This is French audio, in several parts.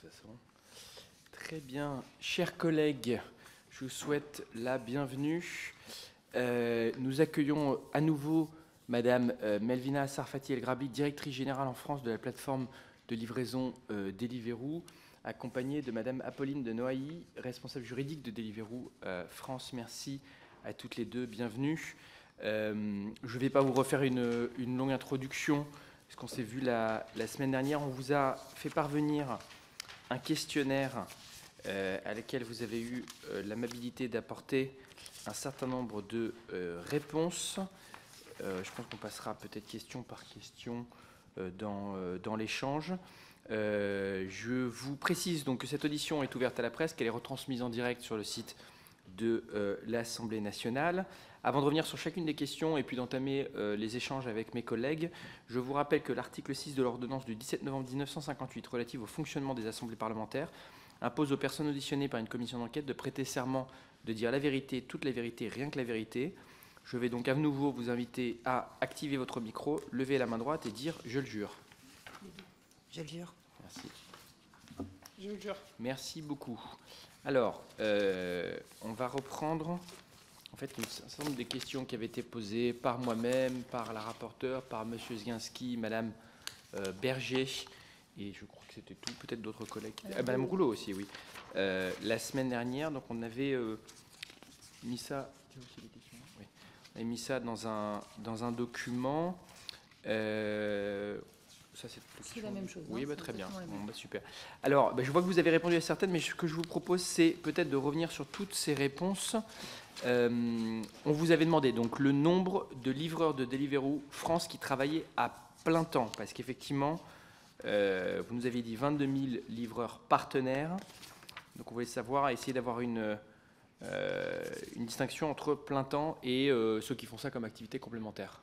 toute façon. Très bien. Chers collègues, je vous souhaite la bienvenue. Nous accueillons à nouveau Madame Melvina Sarfati El-Grabi, directrice générale en France de la plateforme de livraison Deliveroo, accompagnée de Madame Apolline de Noailly, responsable juridique de Deliveroo France. Merci à toutes les deux, bienvenue. Je ne vais pas vous refaire une longue introduction, parce qu'on s'est vu la semaine dernière. On vous a fait parvenir un questionnaire à laquelle vous avez eu l'amabilité d'apporter un certain nombre de réponses. Je pense qu'on passera peut-être question par question dans l'échange. Je vous précise donc que cette audition est ouverte à la presse, qu'elle est retransmise en direct sur le site de l'Assemblée nationale. Avant de revenir sur chacune des questions et puis d'entamer les échanges avec mes collègues, je vous rappelle que l'article 6 de l'ordonnance du 17 novembre 1958 relative au fonctionnement des assemblées parlementaires impose aux personnes auditionnées par une commission d'enquête de prêter serment de dire la vérité, toute la vérité, rien que la vérité. Je vais donc à nouveau vous inviter à activer votre micro, lever la main droite et dire « je le jure ». Je le jure. Merci. Je le jure. Merci beaucoup. Alors, on va reprendre en fait un certain nombre des questions qui avaient été posées par moi-même, par la rapporteure, par M. Zginski, Mme Berger, et je crois que c'était tout, peut-être d'autres collègues. Mme Rouleau aussi, oui. La semaine dernière, donc on avait mis ça. Oui. On avait mis ça dans un document. Ça, c'est la même chose. Oui, très bien. Bon, super. Alors, je vois que vous avez répondu à certaines, mais ce que je vous propose, c'est peut-être de revenir sur toutes ces réponses. On vous avait demandé donc le nombre de livreurs de Deliveroo France qui travaillaient à plein temps, parce qu'effectivement, vous nous aviez dit 22 000 livreurs partenaires. Donc, on voulait savoir, essayer d'avoir une distinction entre plein temps et ceux qui font ça comme activité complémentaire.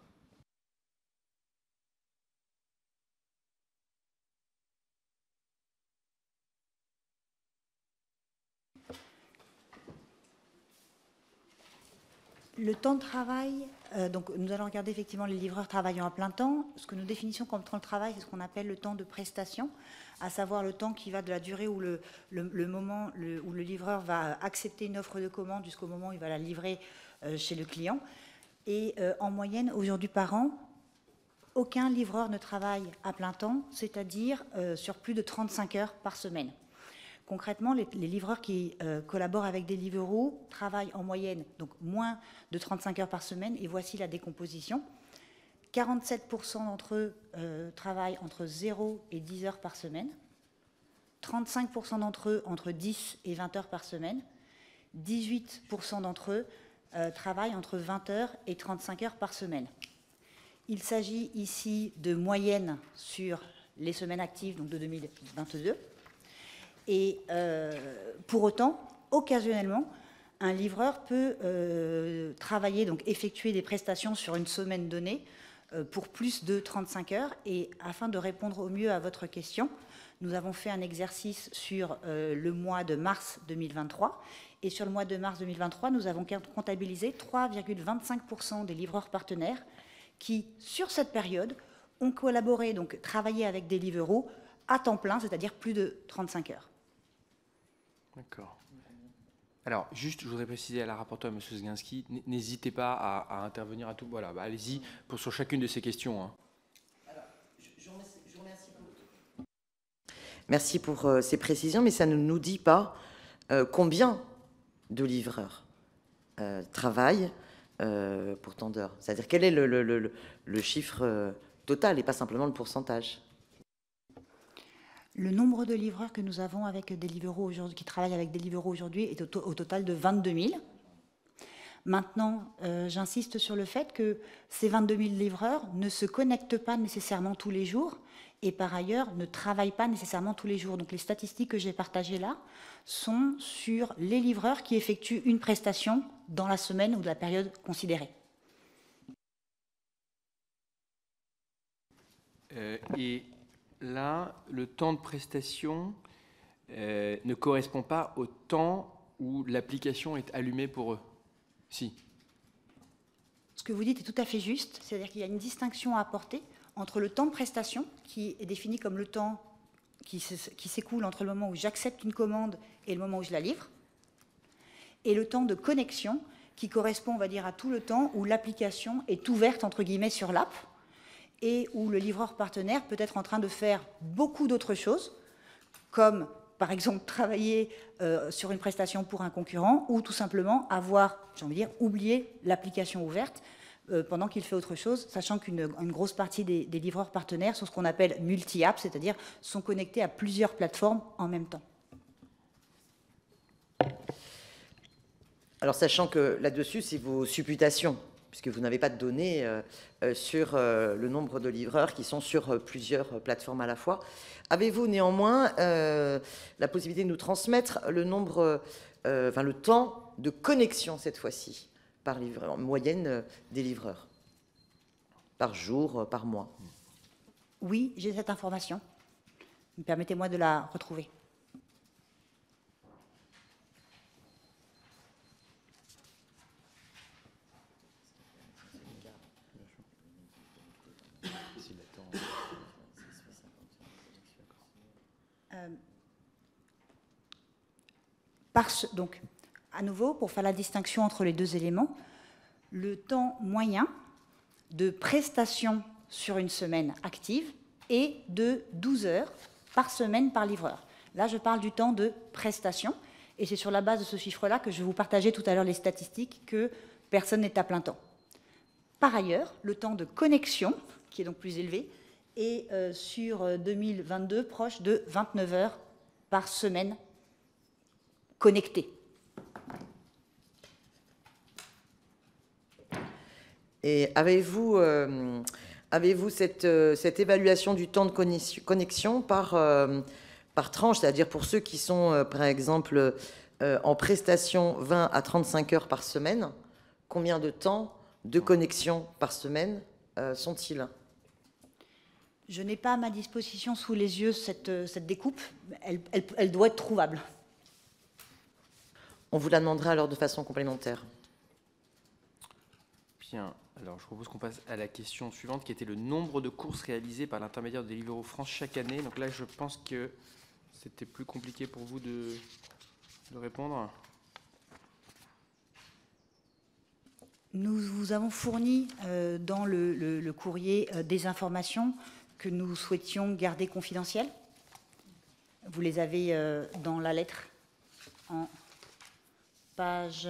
Le temps de travail, donc nous allons regarder effectivement les livreurs travaillant à plein temps. Ce que nous définissons comme temps de travail, c'est ce qu'on appelle le temps de prestation, à savoir le temps qui va de la durée où le moment où le livreur va accepter une offre de commande jusqu'au moment où il va la livrer chez le client. Et en moyenne, aujourd'hui par an, aucun livreur ne travaille à plein temps, c'est-à-dire sur plus de 35 heures par semaine. Concrètement, les livreurs qui collaborent avec Deliveroo travaillent en moyenne donc moins de 35 heures par semaine, et voici la décomposition. 47% d'entre eux travaillent entre 0 et 10 heures par semaine, 35% d'entre eux entre 10 et 20 heures par semaine, 18% d'entre eux travaillent entre 20 heures et 35 heures par semaine. Il s'agit ici de moyenne sur les semaines actives donc de 2022. Et pour autant, occasionnellement, un livreur peut travailler, donc effectuer des prestations sur une semaine donnée pour plus de 35 heures. Et afin de répondre au mieux à votre question, nous avons fait un exercice sur le mois de mars 2023. Et sur le mois de mars 2023, nous avons comptabilisé 3,25% des livreurs partenaires qui, sur cette période, ont collaboré, donc travaillé avec Deliveroo à temps plein, c'est-à-dire plus de 35 heures. D'accord. Alors, juste, je voudrais préciser à la rapporteure, M. Zginski, n'hésitez pas à intervenir à tout. Voilà, allez-y sur chacune de ces questions. Hein. Alors, je vous remercie pour... Merci pour ces précisions, mais ça ne nous dit pas combien de livreurs travaillent pour tant d'heures. C'est-à-dire, quel est le chiffre total et pas simplement le pourcentage? Le nombre de livreurs que nous avons avec Deliveroo aujourd'hui, qui travaillent avec Deliveroo aujourd'hui, est au total de 22 000. Maintenant, j'insiste sur le fait que ces 22 000 livreurs ne se connectent pas nécessairement tous les jours et par ailleurs ne travaillent pas nécessairement tous les jours. Donc les statistiques que j'ai partagées là sont sur les livreurs qui effectuent une prestation dans la semaine ou de la période considérée. Et là, le temps de prestation ne correspond pas au temps où l'application est allumée pour eux. Si. Ce que vous dites est tout à fait juste, c'est-à-dire qu'il y a une distinction à apporter entre le temps de prestation, qui est défini comme le temps qui s'écoule entre le moment où j'accepte une commande et le moment où je la livre, et le temps de connexion qui correspond, on va dire, à tout le temps où l'application est ouverte, entre guillemets, sur l'app, et où le livreur partenaire peut être en train de faire beaucoup d'autres choses, comme, par exemple, travailler sur une prestation pour un concurrent, ou tout simplement avoir, j'ai envie de dire, oublié l'application ouverte pendant qu'il fait autre chose, sachant qu'une grosse partie des livreurs partenaires sont ce qu'on appelle multi-app, c'est-à-dire sont connectés à plusieurs plateformes en même temps. Alors, sachant que là-dessus, c'est vos supputations, puisque vous n'avez pas de données sur le nombre de livreurs qui sont sur plusieurs plateformes à la fois. Avez-vous néanmoins la possibilité de nous transmettre le nombre, le temps de connexion cette fois-ci, par livreur, en moyenne des livreurs, par jour, par mois? Oui, j'ai cette information. Permettez-moi de la retrouver. Donc, à nouveau, pour faire la distinction entre les deux éléments, le temps moyen de prestation sur une semaine active est de 12 heures par semaine par livreur. Là, je parle du temps de prestation, et c'est sur la base de ce chiffre-là que je vais vous partager tout à l'heure les statistiques que personne n'est à plein temps. Par ailleurs, le temps de connexion, qui est donc plus élevé, est sur 2022 proche de 29 heures par semaine connectée. Et avez-vous cette évaluation du temps de connexion par tranche, c'est-à-dire pour ceux qui sont, par exemple, en prestation 20 à 35 heures par semaine, combien de temps de connexion par semaine sont-ils? Je n'ai pas à ma disposition sous les yeux cette découpe. Elle doit être trouvable. On vous la demandera alors de façon complémentaire. Bien, alors je propose qu'on passe à la question suivante, qui était le nombre de courses réalisées par l'intermédiaire de Deliveroo France chaque année. Donc là, je pense que c'était plus compliqué pour vous de répondre. Nous vous avons fourni dans le courrier des informations que nous souhaitions garder confidentielles. Vous les avez dans la lettre en page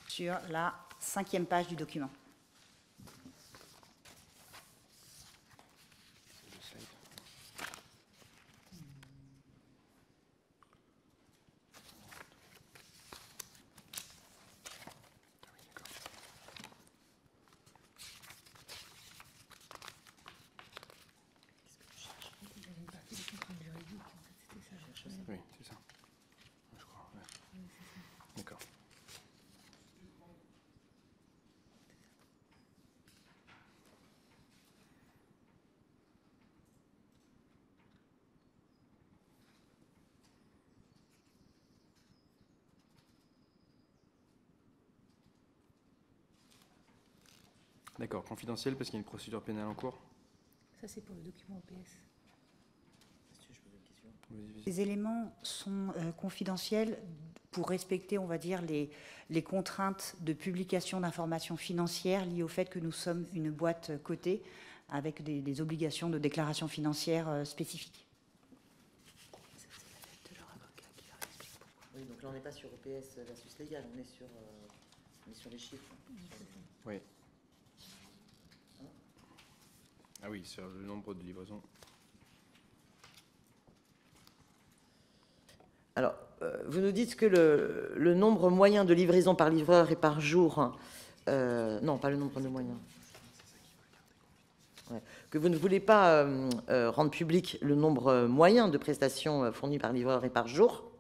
sur la 5e page du document. Oui, c'est ça. Je crois. Ouais. D'accord. D'accord, confidentiel parce qu'il y a une procédure pénale en cours. Ça, c'est pour le document OPS. Les éléments sont confidentiels pour respecter, on va dire, les contraintes de publication d'informations financières liées au fait que nous sommes une boîte cotée avec des obligations de déclaration financière spécifiques. Ça, c'est la lettre de leur avocat qui leur explique pourquoi. Oui, donc là, on n'est pas sur OPS versus légal, on est sur les chiffres. Oui. Ah oui, sur le nombre de livraisons. Alors, vous nous dites que le nombre moyen de livraisons par livreur et par jour, non, pas le nombre de moyens, ouais, que vous ne voulez pas rendre public le nombre moyen de prestations fournies par livreur et par jour,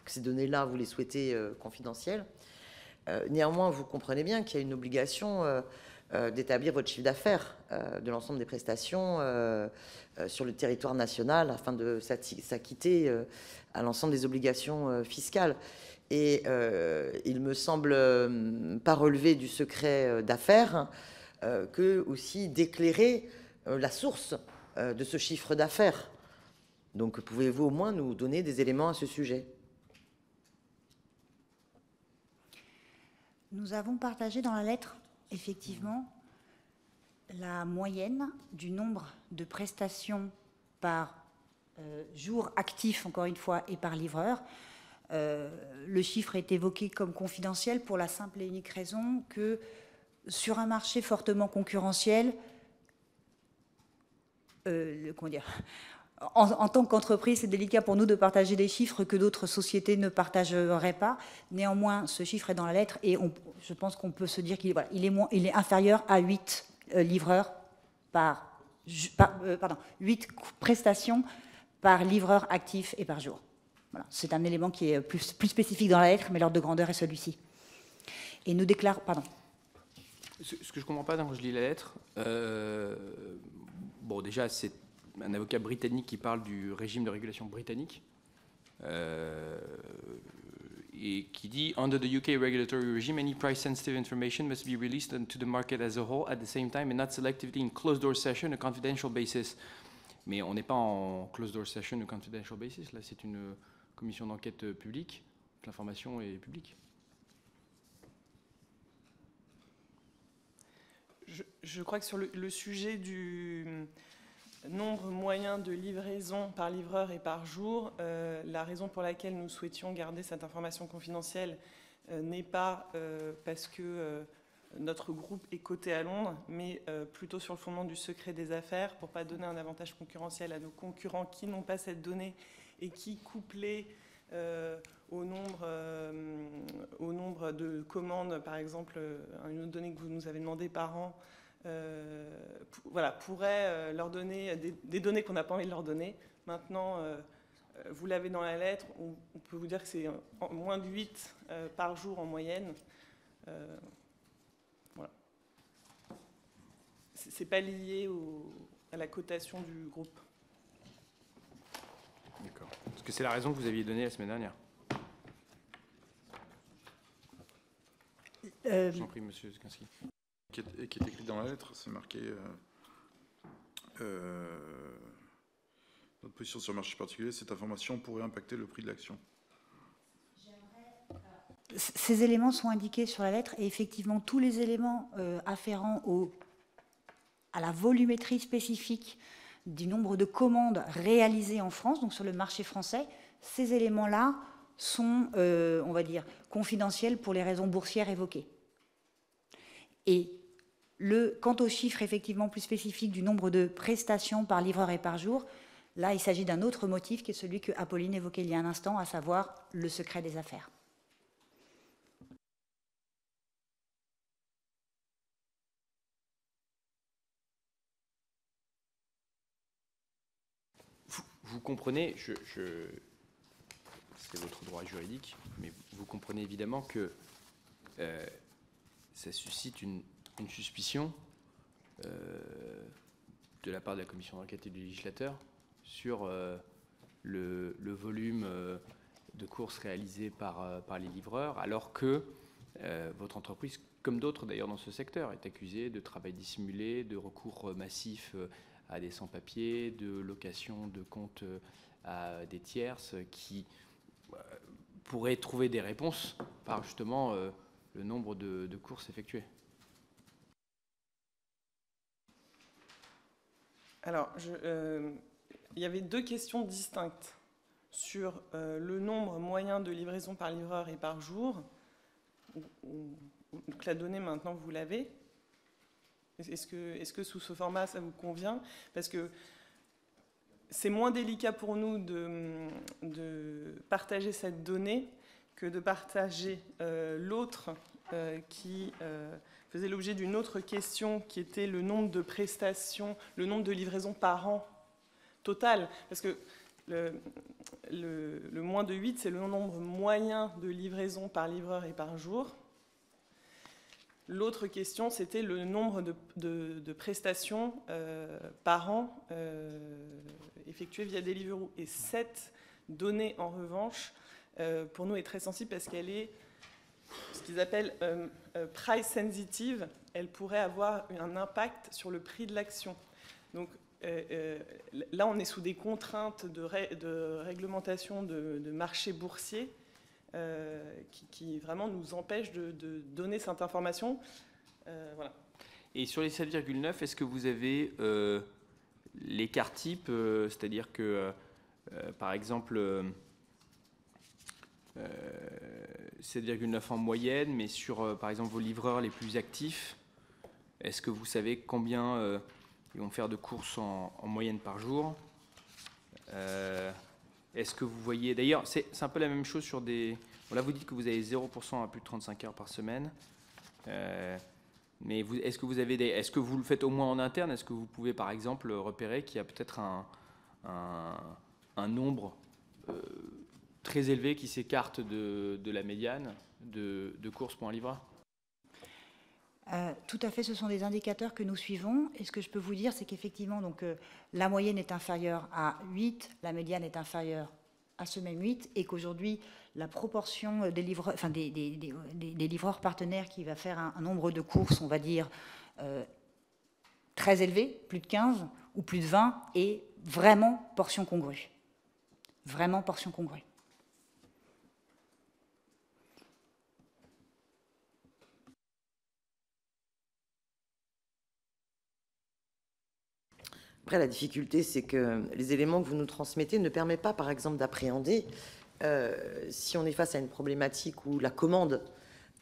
que ces données-là, vous les souhaitez confidentielles. Néanmoins, vous comprenez bien qu'il y a une obligation d'établir votre chiffre d'affaires de l'ensemble des prestations sur le territoire national afin de s'acquitter à l'ensemble des obligations fiscales. Et il me semble pas relever du secret d'affaires que aussi d'éclairer la source de ce chiffre d'affaires. Donc, pouvez-vous au moins nous donner des éléments à ce sujet? Nous avons partagé dans la lettre, effectivement, la moyenne du nombre de prestations par jour actif, encore une fois, et par livreur. Le chiffre est évoqué comme confidentiel pour la simple et unique raison que sur un marché fortement concurrentiel, comment dire, en tant qu'entreprise, c'est délicat pour nous de partager des chiffres que d'autres sociétés ne partageraient pas. Néanmoins, ce chiffre est dans la lettre et je pense qu'on peut se dire qu'il voilà, il est inférieur à 8 livreurs par 8 prestations par livreur actif et par jour. Voilà. C'est un élément qui est plus spécifique dans la lettre, mais l'ordre de grandeur est celui-ci. Et nous déclare... Pardon. Ce que je ne comprends pas quand je lis la lettre, bon, déjà, c'est un avocat britannique qui parle du régime de régulation britannique et qui dit « Under the UK regulatory regime, any price-sensitive information must be released to the market as a whole at the same time and not selectively in closed-door session, a confidential basis ». Mais on n'est pas en closed-door session, a confidential basis. Là, c'est une commission d'enquête publique. L'information est publique. Je crois que sur le sujet du nombre moyen de livraisons par livreur et par jour, la raison pour laquelle nous souhaitions garder cette information confidentielle n'est pas parce que notre groupe est coté à Londres, mais plutôt sur le fondement du secret des affaires, pour ne pas donner un avantage concurrentiel à nos concurrents qui n'ont pas cette donnée et qui, couplés au nombre de commandes, par exemple, une autre donnée que vous nous avez demandé par an, voilà, pourrait leur donner des données qu'on n'a pas envie de leur donner. Maintenant, vous l'avez dans la lettre, on peut vous dire que c'est moins de 8 par jour en moyenne. Voilà. C'est pas lié à la cotation du groupe. D'accord. Parce que c'est la raison que vous aviez donnée la semaine dernière. Je vous en prie, monsieur Zukowski. Qui est écrit dans la lettre, c'est marqué notre position sur le marché particulier, cette information pourrait impacter le prix de l'action. Ces éléments sont indiqués sur la lettre et effectivement tous les éléments afférents à la volumétrie spécifique du nombre de commandes réalisées en France, donc sur le marché français, ces éléments-là sont, on va dire, confidentiels pour les raisons boursières évoquées. Et quant aux chiffres effectivement plus spécifiques du nombre de prestations par livreur et par jour, là, il s'agit d'un autre motif qui est celui que Apolline évoquait il y a un instant, à savoir le secret des affaires. Vous comprenez, c'est votre droit juridique, mais vous comprenez évidemment que ça suscite une suspicion de la part de la commission d'enquête et du législateur sur le volume de courses réalisées par les livreurs, alors que votre entreprise, comme d'autres d'ailleurs dans ce secteur, est accusée de travail dissimulé, de recours massif à des sans-papiers, de location de comptes à des tierces qui pourraient trouver des réponses par justement le nombre de courses effectuées. Alors, il y avait deux questions distinctes sur le nombre moyen de livraisons par livreur et par jour. Donc la donnée, maintenant, vous l'avez. Est-ce que sous ce format, ça vous convient? Parce que c'est moins délicat pour nous de partager cette donnée que de partager l'autre qui faisait l'objet d'une autre question qui était le nombre de prestations, le nombre de livraisons par an total. Parce que le moins de 8, c'est le nombre moyen de livraisons par livreur et par jour. L'autre question, c'était le nombre de prestations par an effectuées via Deliveroo. Et cette donnée, en revanche, pour nous est très sensible parce qu'elle est ce qu'ils appellent price sensitive. Elle pourrait avoir un impact sur le prix de l'action. Donc là, on est sous des contraintes de réglementation de marché boursier qui vraiment nous empêchent de donner cette information. Voilà. Et sur les 7,9, est-ce que vous avez l'écart type, c'est-à-dire que, par exemple, 7,9 en moyenne, mais sur, par exemple, vos livreurs les plus actifs, est-ce que vous savez combien ils vont faire de courses en moyenne par jour? Est-ce que vous voyez... D'ailleurs, c'est un peu la même chose sur des... Là, vous dites que vous avez 0% à plus de 35 heures par semaine. Mais est-ce que vous avez est-ce que vous le faites au moins en interne? Est-ce que vous pouvez, par exemple, repérer qu'il y a peut-être un nombre très élevé qui s'écarte de la médiane de courses pour un livreur? Tout à fait, ce sont des indicateurs que nous suivons. Et ce que je peux vous dire, c'est qu'effectivement, donc, la moyenne est inférieure à 8, la médiane est inférieure à ce même 8, et qu'aujourd'hui, la proportion des livreurs, enfin, des livreurs partenaires qui va faire un nombre de courses, on va dire, très élevé, plus de 15 ou plus de 20, est vraiment portion congrue. Vraiment portion congrue. Après, la difficulté, c'est que les éléments que vous nous transmettez ne permettent pas, par exemple, d'appréhender si on est face à une problématique où la commande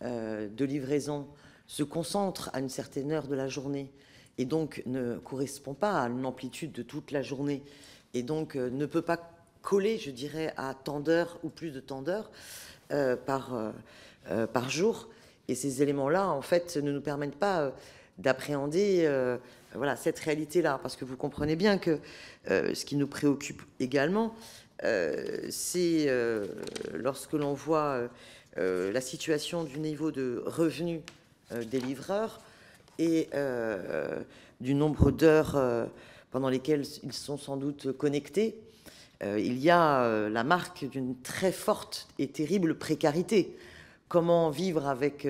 de livraison se concentre à une certaine heure de la journée et donc ne correspond pas à une amplitude de toute la journée et donc ne peut pas coller, je dirais, à tant d'heures ou plus de tant d'heures par jour. Et ces éléments-là, en fait, ne nous permettent pas d'appréhender voilà, cette réalité-là. Parce que vous comprenez bien que ce qui nous préoccupe également, c'est lorsque l'on voit la situation du niveau de revenus des livreurs et du nombre d'heures pendant lesquelles ils sont sans doute connectés, il y a la marque d'une très forte et terrible précarité. Comment vivre avec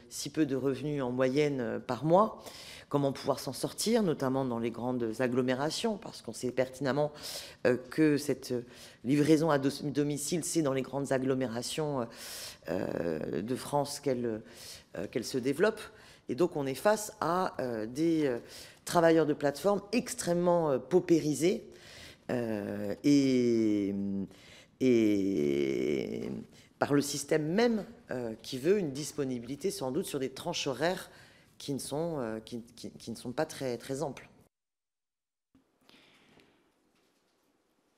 si peu de revenus en moyenne par mois? Comment pouvoir s'en sortir, notamment dans les grandes agglomérations, parce qu'on sait pertinemment que cette livraison à domicile, c'est dans les grandes agglomérations de France qu'elle se développe. Et donc on est face à des travailleurs de plateforme extrêmement paupérisés et par le système même qui veut une disponibilité sans doute sur des tranches horaires qui ne sont pas très amples.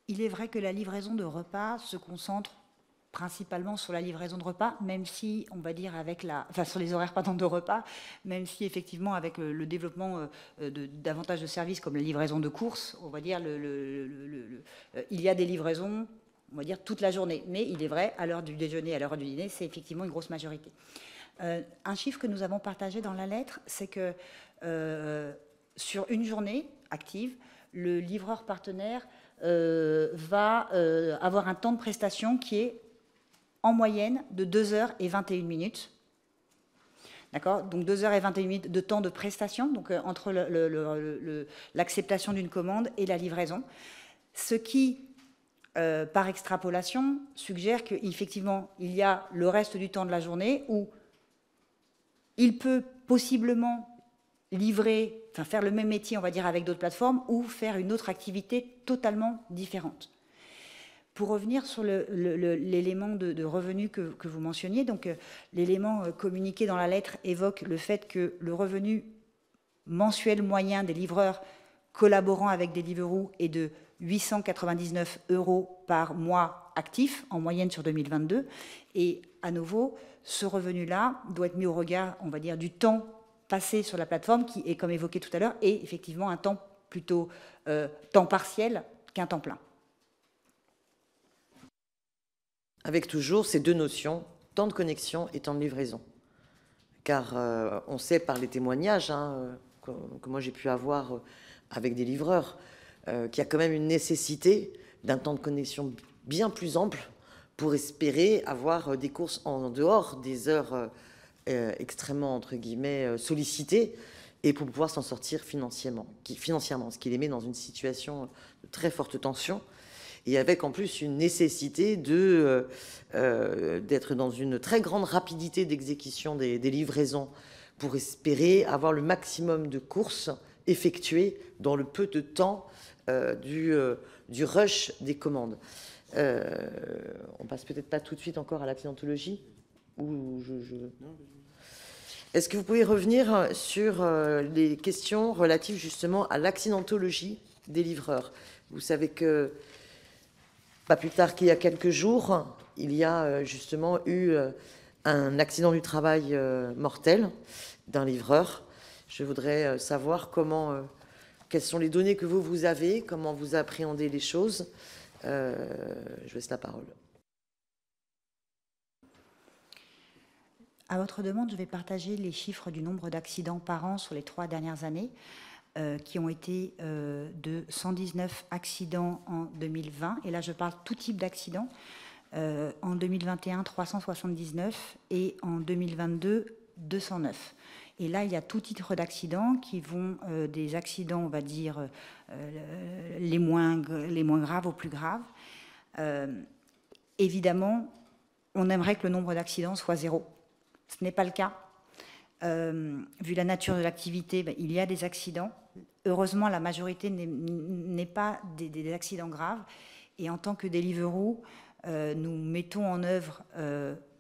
Il est vrai que la livraison de repas se concentre principalement sur la livraison de repas, même si, on va dire, sur les horaires de repas, même si effectivement avec le développement davantage de services comme la livraison de courses, on va dire, il y a des livraisons, on va dire, toute la journée. Mais il est vrai, à l'heure du déjeuner, à l'heure du dîner, c'est effectivement une grosse majorité. Un chiffre que nous avons partagé dans la lettre, c'est que sur une journée active, le livreur partenaire va avoir un temps de prestation qui est en moyenne de 2h21. D'accord? Donc 2h21 de temps de prestation, donc entre l'acceptation d'une commande et la livraison. Ce qui, par extrapolation, suggère qu'effectivement, il y a le reste du temps de la journée où il peut possiblement livrer, enfin faire le même métier, on va dire, avec d'autres plateformes, ou faire une autre activité totalement différente. Pour revenir sur l'élément de revenu que vous mentionniez, donc l'élément communiqué dans la lettre évoque le fait que le revenu mensuel moyen des livreurs collaborant avec Deliveroo est de 899 € par mois actif, en moyenne sur 2022. Et à nouveau, ce revenu-là doit être mis au regard, on va dire, du temps passé sur la plateforme, qui est, comme évoqué tout à l'heure, est effectivement un temps plutôt temps partiel qu'un temps plein. Avec toujours ces deux notions, temps de connexion et temps de livraison. car on sait par les témoignages que moi j'ai pu avoir avec des livreurs qu'il y a quand même une nécessité d'un temps de connexion bien plus ample pour espérer avoir des courses en dehors des heures extrêmement, entre guillemets, sollicitées, et pour pouvoir s'en sortir financièrement, ce qui les met dans une situation de très forte tension, et avec en plus une nécessité d'être dans une très grande rapidité d'exécution des livraisons pour espérer avoir le maximum de courses effectuées dans le peu de temps du rush des commandes. On passe peut-être pas tout de suite encore à l'accidentologie ou Est-ce que vous pouvez revenir sur les questions relatives justement à l'accidentologie des livreurs? Vous savez que, pas plus tard qu'il y a quelques jours, il y a justement eu un accident du travail mortel d'un livreur. Je voudrais savoir quelles sont les données que vous avez, comment vous appréhendez les choses. Je laisse la parole. À votre demande, je vais partager les chiffres du nombre d'accidents par an sur les 3 dernières années, qui ont été de 119 accidents en 2020. Et là, je parle tout type d'accidents. En 2021, 379 et en 2022, 209. Et là, il y a tout titre d'accidents qui vont des accidents, on va dire, les moins graves aux plus graves. Évidemment, on aimerait que le nombre d'accidents soit 0. Ce n'est pas le cas. Vu la nature de l'activité, il y a des accidents. Heureusement, la majorité n'est pas des accidents graves. Et en tant que Deliveroo, nous mettons en œuvre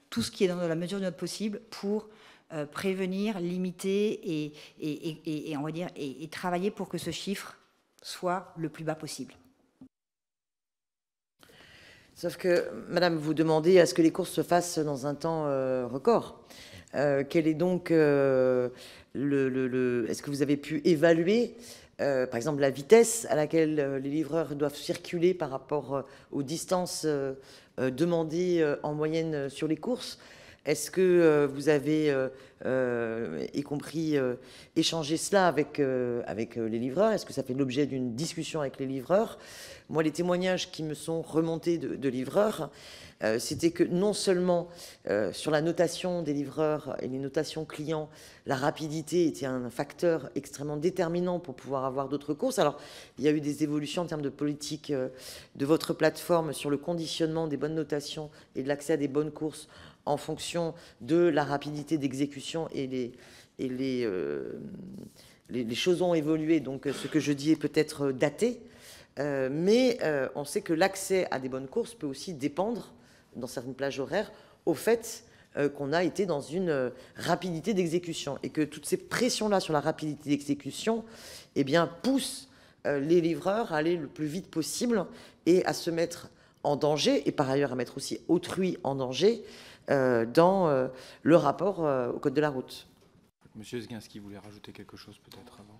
tout ce qui est dans la mesure de notre possible pour prévenir, limiter et on va dire et travailler pour que ce chiffre soit le plus bas possible. Sauf que, madame, vous demandez à ce que les courses se fassent dans un temps record. Quel est donc est-ce que vous avez pu évaluer, par exemple, la vitesse à laquelle les livreurs doivent circuler par rapport aux distances demandées en moyenne sur les courses? Est-ce que vous avez, y compris, échangé cela avec les livreurs? Est-ce que ça fait l'objet d'une discussion avec les livreurs? Moi, les témoignages qui me sont remontés de livreurs, c'était que non seulement sur la notation des livreurs et les notations clients, la rapidité était un facteur extrêmement déterminant pour pouvoir avoir d'autres courses. Alors, il y a eu des évolutions en termes de politique de votre plateforme sur le conditionnement des bonnes notations et de l'accès à des bonnes courses en fonction de la rapidité d'exécution, et les choses ont évolué, donc ce que je dis est peut-être daté, mais on sait que l'accès à des bonnes courses peut aussi dépendre, dans certaines plages horaires, au fait qu'on a été dans une rapidité d'exécution, et que toutes ces pressions-là sur la rapidité d'exécution eh bien, poussent les livreurs à aller le plus vite possible et à se mettre en danger, et par ailleurs à mettre aussi autrui en danger, dans le rapport au code de la route. Monsieur Zginski voulait rajouter quelque chose peut-être avant.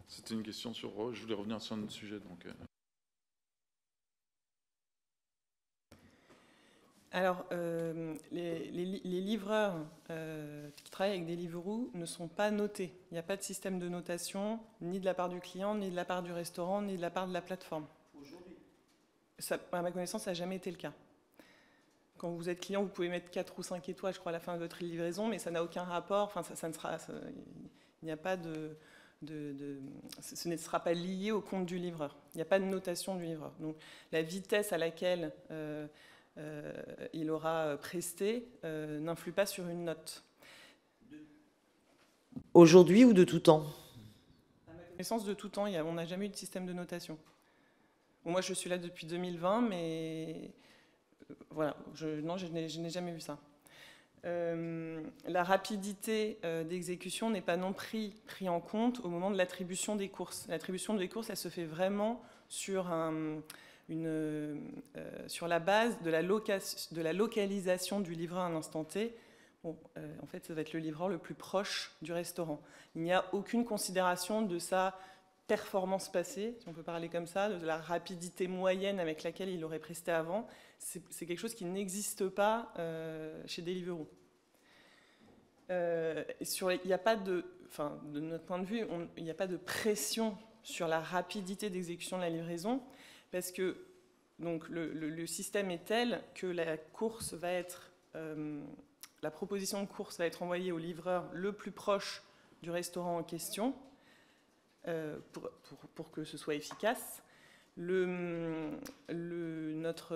C'était une question sur... je voulais revenir sur un autre sujet. Donc, Alors, les livreurs qui travaillent avec Deliveroo ne sont pas notés. Il n'y a pas de système de notation, ni de la part du client, ni de la part du restaurant, ni de la part de la plateforme. Aujourd'hui, à ma connaissance, ça n'a jamais été le cas. Quand vous êtes client, vous pouvez mettre 4 ou 5 étoiles, je crois, à la fin de votre livraison, mais ça n'a aucun rapport. Enfin, il n'y a pas ce ne sera pas lié au compte du livreur. Il n'y a pas de notation du livreur. Donc, la vitesse à laquelle il aura presté n'influe pas sur une note. Aujourd'hui ou de tout temps? À ma connaissance, de tout temps, on n'a jamais eu de système de notation. Bon, moi, je suis là depuis 2020, mais voilà, je n'ai jamais vu ça. La rapidité d'exécution n'est pas non pris en compte au moment de l'attribution des courses. L'attribution des courses, elle se fait vraiment sur la base de la localisation du livreur à un instant T. Bon, en fait, ça va être le livreur le plus proche du restaurant. Il n'y a aucune considération de sa performance passée, si on peut parler comme ça, de la rapidité moyenne avec laquelle il aurait presté avant. C'est quelque chose qui n'existe pas chez Deliveroo. Il n'y a pas de, enfin, de notre point de vue, il n'y a pas de pression sur la rapidité d'exécution de la livraison, parce que donc, le système est tel que la course va être, la proposition de course va être envoyée au livreur le plus proche du restaurant en question, pour que ce soit efficace. Notre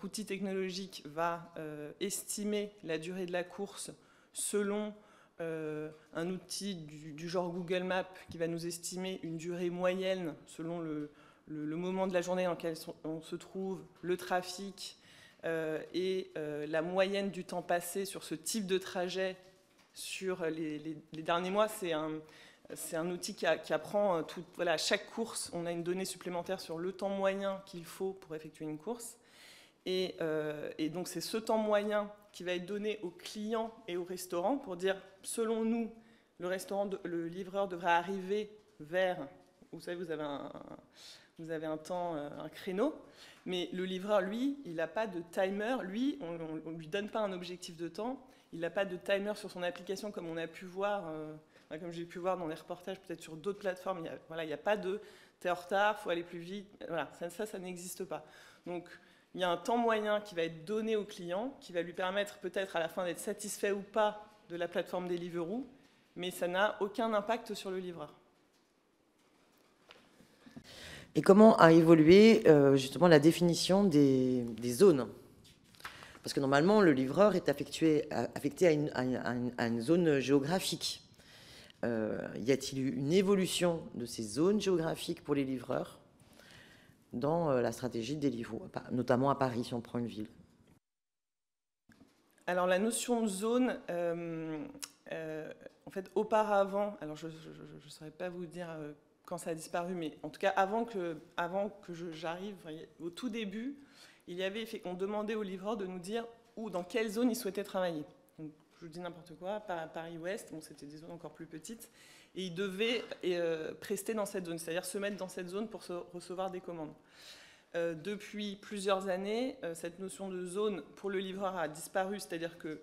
outil technologique va estimer la durée de la course selon un outil du genre Google Maps qui va nous estimer une durée moyenne selon le moment de la journée dans lequel on se trouve, le trafic et la moyenne du temps passé sur ce type de trajet sur les derniers mois. C'est un outil qui apprend tout. Voilà, à chaque course, on a une donnée supplémentaire sur le temps moyen qu'il faut pour effectuer une course. Et donc, c'est ce temps moyen qui va être donné aux clients et au restaurant pour dire, selon nous, le livreur devrait arriver vers... Vous savez, vous avez un temps, un créneau, mais le livreur, lui, il n'a pas de timer. Lui, on ne lui donne pas un objectif de temps. Il n'a pas de timer sur son application comme on a pu voir... comme j'ai pu voir dans les reportages, peut-être sur d'autres plateformes, il n'y a pas de « t'es en retard, il faut aller plus vite ». Voilà, ça n'existe pas. Donc, il y a un temps moyen qui va être donné au client, qui va lui permettre peut-être à la fin d'être satisfait ou pas de la plateforme Deliveroo, mais ça n'a aucun impact sur le livreur. Et comment a évolué justement la définition des zones? Parce que normalement, le livreur est affecté à une zone géographique. Y a-t-il eu une évolution de ces zones géographiques pour les livreurs dans la stratégie de Deliveroo, notamment à Paris, si on prend une ville? Alors la notion de zone, en fait, auparavant, alors je ne saurais pas vous dire quand ça a disparu, mais en tout cas avant que j'arrive, au tout début, on demandait aux livreurs de nous dire dans quelle zone ils souhaitaient travailler. Donc, je vous dis n'importe quoi, Paris-Ouest, bon, c'était des zones encore plus petites, et ils devaient prester dans cette zone, c'est-à-dire se mettre dans cette zone pour recevoir des commandes. Depuis plusieurs années, cette notion de zone pour le livreur a disparu, c'est-à-dire que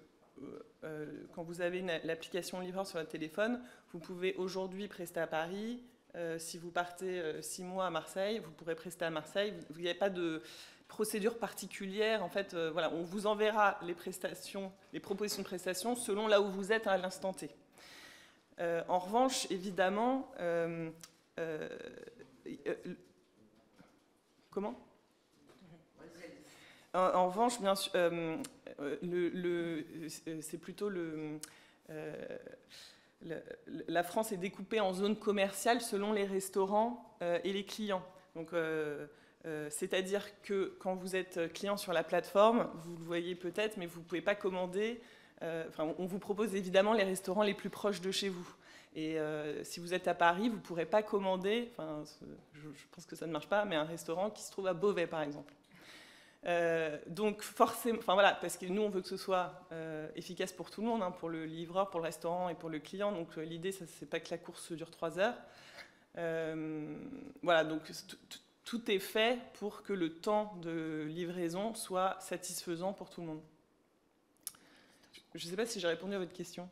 quand vous avez l'application livreur sur votre téléphone, vous pouvez aujourd'hui prester à Paris. Si vous partez 6 mois à Marseille, vous pourrez prester à Marseille. Il n'y a pas de procédure particulière. En fait, voilà, on vous enverra les propositions de prestations selon là où vous êtes à l'instant T. En revanche, évidemment, comment ? En revanche, bien sûr, c'est plutôt la France est découpée en zones commerciales selon les restaurants et les clients. Donc, c'est-à-dire que quand vous êtes client sur la plateforme, vous le voyez peut-être, mais vous ne pouvez pas commander. On vous propose évidemment les restaurants les plus proches de chez vous. Et si vous êtes à Paris, vous ne pourrez pas commander, je pense que ça ne marche pas, mais un restaurant qui se trouve à Beauvais, par exemple. Donc forcément, voilà, parce que nous on veut que ce soit efficace pour tout le monde, hein, pour le livreur, pour le restaurant et pour le client. Donc l'idée, c'est pas que la course dure 3 heures. Voilà, donc tout est fait pour que le temps de livraison soit satisfaisant pour tout le monde. Je ne sais pas si j'ai répondu à votre question.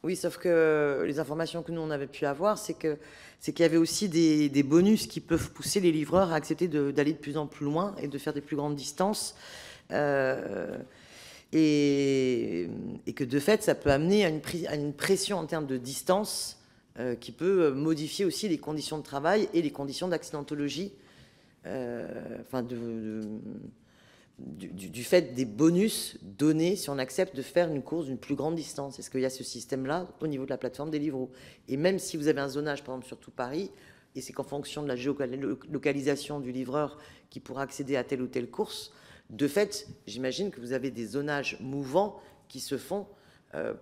Oui, sauf que les informations que nous, on avait pu avoir, c'est qu'il y avait aussi des bonus qui peuvent pousser les livreurs à accepter d'aller de plus en plus loin et de faire des plus grandes distances. Et que de fait, ça peut amener à une pression en termes de distance qui peut modifier aussi les conditions de travail et les conditions d'accidentologie. Du fait des bonus donnés si on accepte de faire une course d'une plus grande distance. Est-ce qu'il y a ce système-là au niveau de la plateforme Deliveroo? Et même si vous avez un zonage, par exemple, sur tout Paris, et c'est qu'en fonction de la géolocalisation du livreur qui pourra accéder à telle ou telle course, de fait, j'imagine que vous avez des zonages mouvants qui se font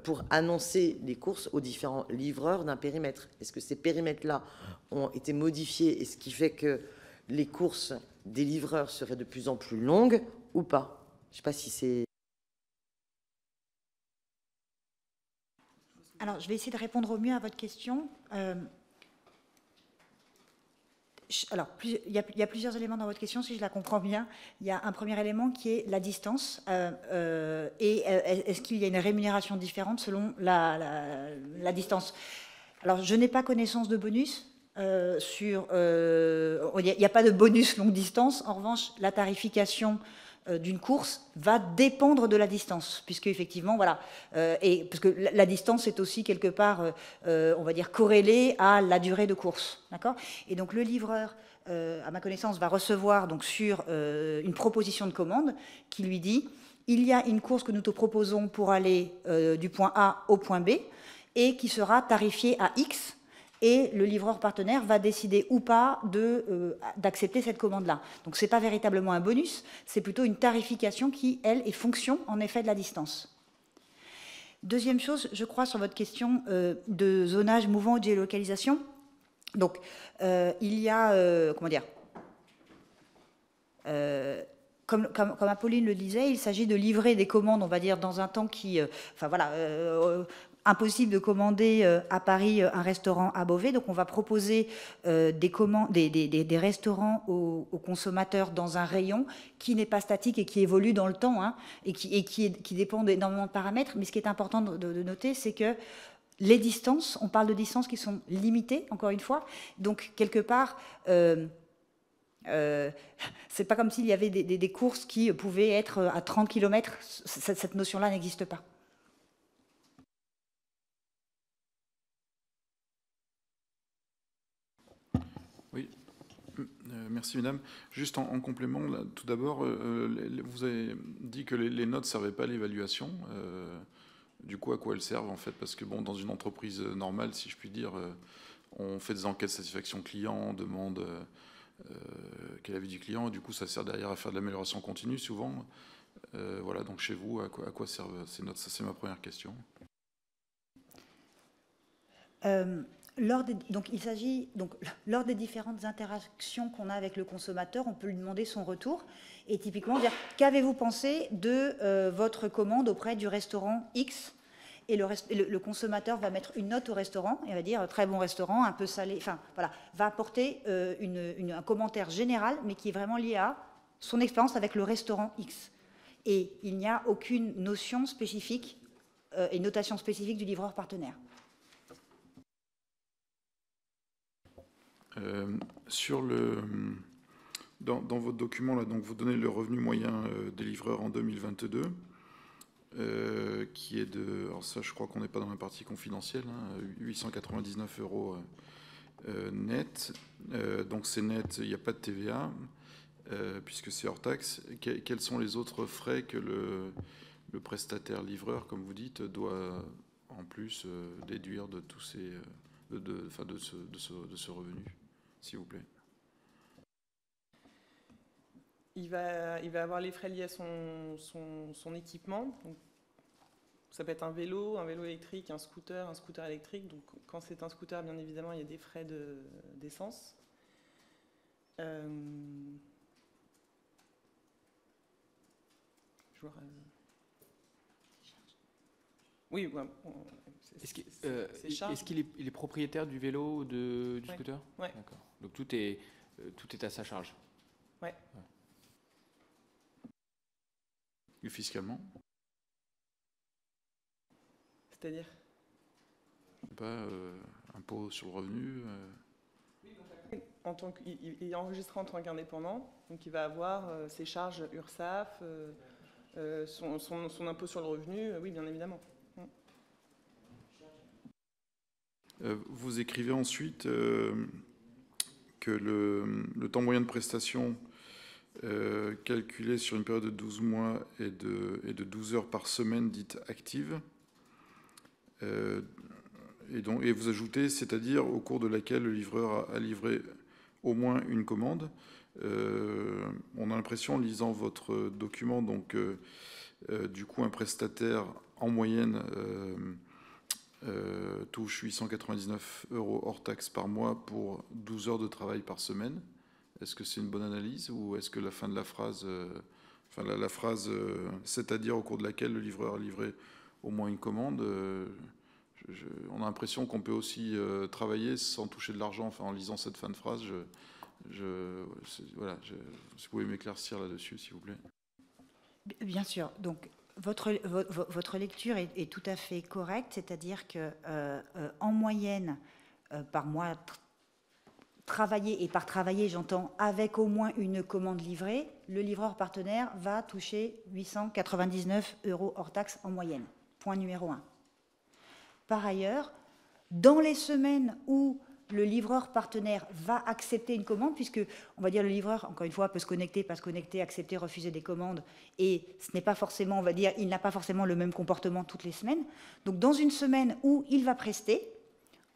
pour annoncer les courses aux différents livreurs d'un périmètre. Est-ce que ces périmètres-là ont été modifiés et ce qui fait que les courses des livreurs seraient de plus en plus longues ou pas? Je ne sais pas si c'est... Alors, je vais essayer de répondre au mieux à votre question. Alors, il y a plusieurs éléments dans votre question, si je la comprends bien. Il y a un premier élément qui est la distance. Et est-ce qu'il y a une rémunération différente selon la distance? Alors, je n'ai pas connaissance de bonus. Il n'y a pas de bonus longue distance. En revanche, la tarification d'une course va dépendre de la distance, puisque effectivement, voilà, et parce que la distance est aussi quelque part, on va dire, corrélée à la durée de course, d'accord? Et donc le livreur, à ma connaissance, va recevoir donc sur une proposition de commande qui lui dit: il y a une course que nous te proposons pour aller du point A au point B et qui sera tarifiée à X. Et le livreur partenaire va décider ou pas d'accepter cette commande-là. Donc ce n'est pas véritablement un bonus, c'est plutôt une tarification qui, elle, est fonction, en effet, de la distance. Deuxième chose, je crois, sur votre question de zonage mouvant ou de géolocalisation. Donc, il y a, comment dire, comme Apolline le disait, il s'agit de livrer des commandes, on va dire, dans un temps qui... enfin, voilà... impossible de commander à Paris un restaurant à Beauvais, donc on va proposer des restaurants aux consommateurs dans un rayon qui n'est pas statique et qui évolue dans le temps, hein, et qui dépend d'énormément de paramètres. Mais ce qui est important de noter, c'est que les distances, on parle de distances qui sont limitées, encore une fois, donc quelque part... c'est pas comme s'il y avait des courses qui pouvaient être à 30 km, cette notion-là n'existe pas. Oui, merci mesdames. Juste en complément, là, tout d'abord, vous avez dit que les notes ne servaient pas à l'évaluation. Du coup, à quoi elles servent en fait? Parce que bon, dans une entreprise normale, si je puis dire, on fait des enquêtes de satisfaction client, on demande quel est l'avis du client, et du coup ça sert derrière à faire de l'amélioration continue souvent. Voilà, donc chez vous, à quoi servent ces notes? Ça, c'est ma première question. Il s'agit donc lors des différentes interactions qu'on a avec le consommateur, on peut lui demander son retour et typiquement dire: qu'avez-vous pensé de votre commande auprès du restaurant X? Et le consommateur va mettre une note au restaurant et va dire: très bon restaurant, un peu salé, enfin voilà, va apporter un commentaire général, mais qui est vraiment lié à son expérience avec le restaurant X. Et il n'y a aucune notion spécifique et notation spécifique du livreur partenaire. Dans votre document, là, donc, vous donnez le revenu moyen des livreurs en 2022, qui est de... Alors ça, je crois qu'on n'est pas dans la partie confidentielle, hein, 899 € net. Donc c'est net, il n'y a pas de TVA, puisque c'est hors taxe. Quels sont les autres frais que le prestataire livreur, comme vous dites, doit en plus déduire de tous ces... de ce revenu, s'il vous plaît? Il va avoir les frais liés à son équipement. Donc, ça peut être un vélo électrique, un scooter électrique. Donc, quand c'est un scooter, bien évidemment, il y a des frais d'essence. Oui, ouais, est-ce qu'il est propriétaire du vélo ou du scooter? Ouais. D'accord. Donc tout est à sa charge. Ouais. Et fiscalement? C'est-à-dire? Pas impôt sur le revenu. Il est enregistré en tant qu'indépendant, donc il va avoir ses charges URSSAF, son impôt sur le revenu, oui, bien évidemment. Vous écrivez ensuite que le temps moyen de prestation calculé sur une période de 12 mois est de 12 heures par semaine dite active. Et vous ajoutez, c'est-à-dire au cours de laquelle le livreur a livré au moins une commande. On a l'impression, en lisant votre document, donc du coup un prestataire en moyenne touche 899 € hors taxe par mois pour 12 heures de travail par semaine. Est-ce que c'est une bonne analyse, ou est-ce que la fin de la phrase, la phrase c'est-à-dire au cours de laquelle le livreur a livré au moins une commande, on a l'impression qu'on peut aussi travailler sans toucher de l'argent. Enfin, en lisant cette fin de phrase, Voilà, si vous pouvez m'éclaircir là-dessus, s'il vous plaît. Bien sûr. Donc, votre lecture est tout à fait correcte, c'est-à-dire que en moyenne, par mois travaillé, et par travailler, j'entends avec au moins une commande livrée, le livreur partenaire va toucher 899 € hors taxe en moyenne. Point numéro 1. Par ailleurs, dans les semaines où le livreur partenaire va accepter une commande, puisque, on va dire, le livreur, encore une fois, peut se connecter, pas se connecter, accepter, refuser des commandes, et ce n'est pas forcément, on va dire, il n'a pas forcément le même comportement toutes les semaines. Donc, dans une semaine où il va prester,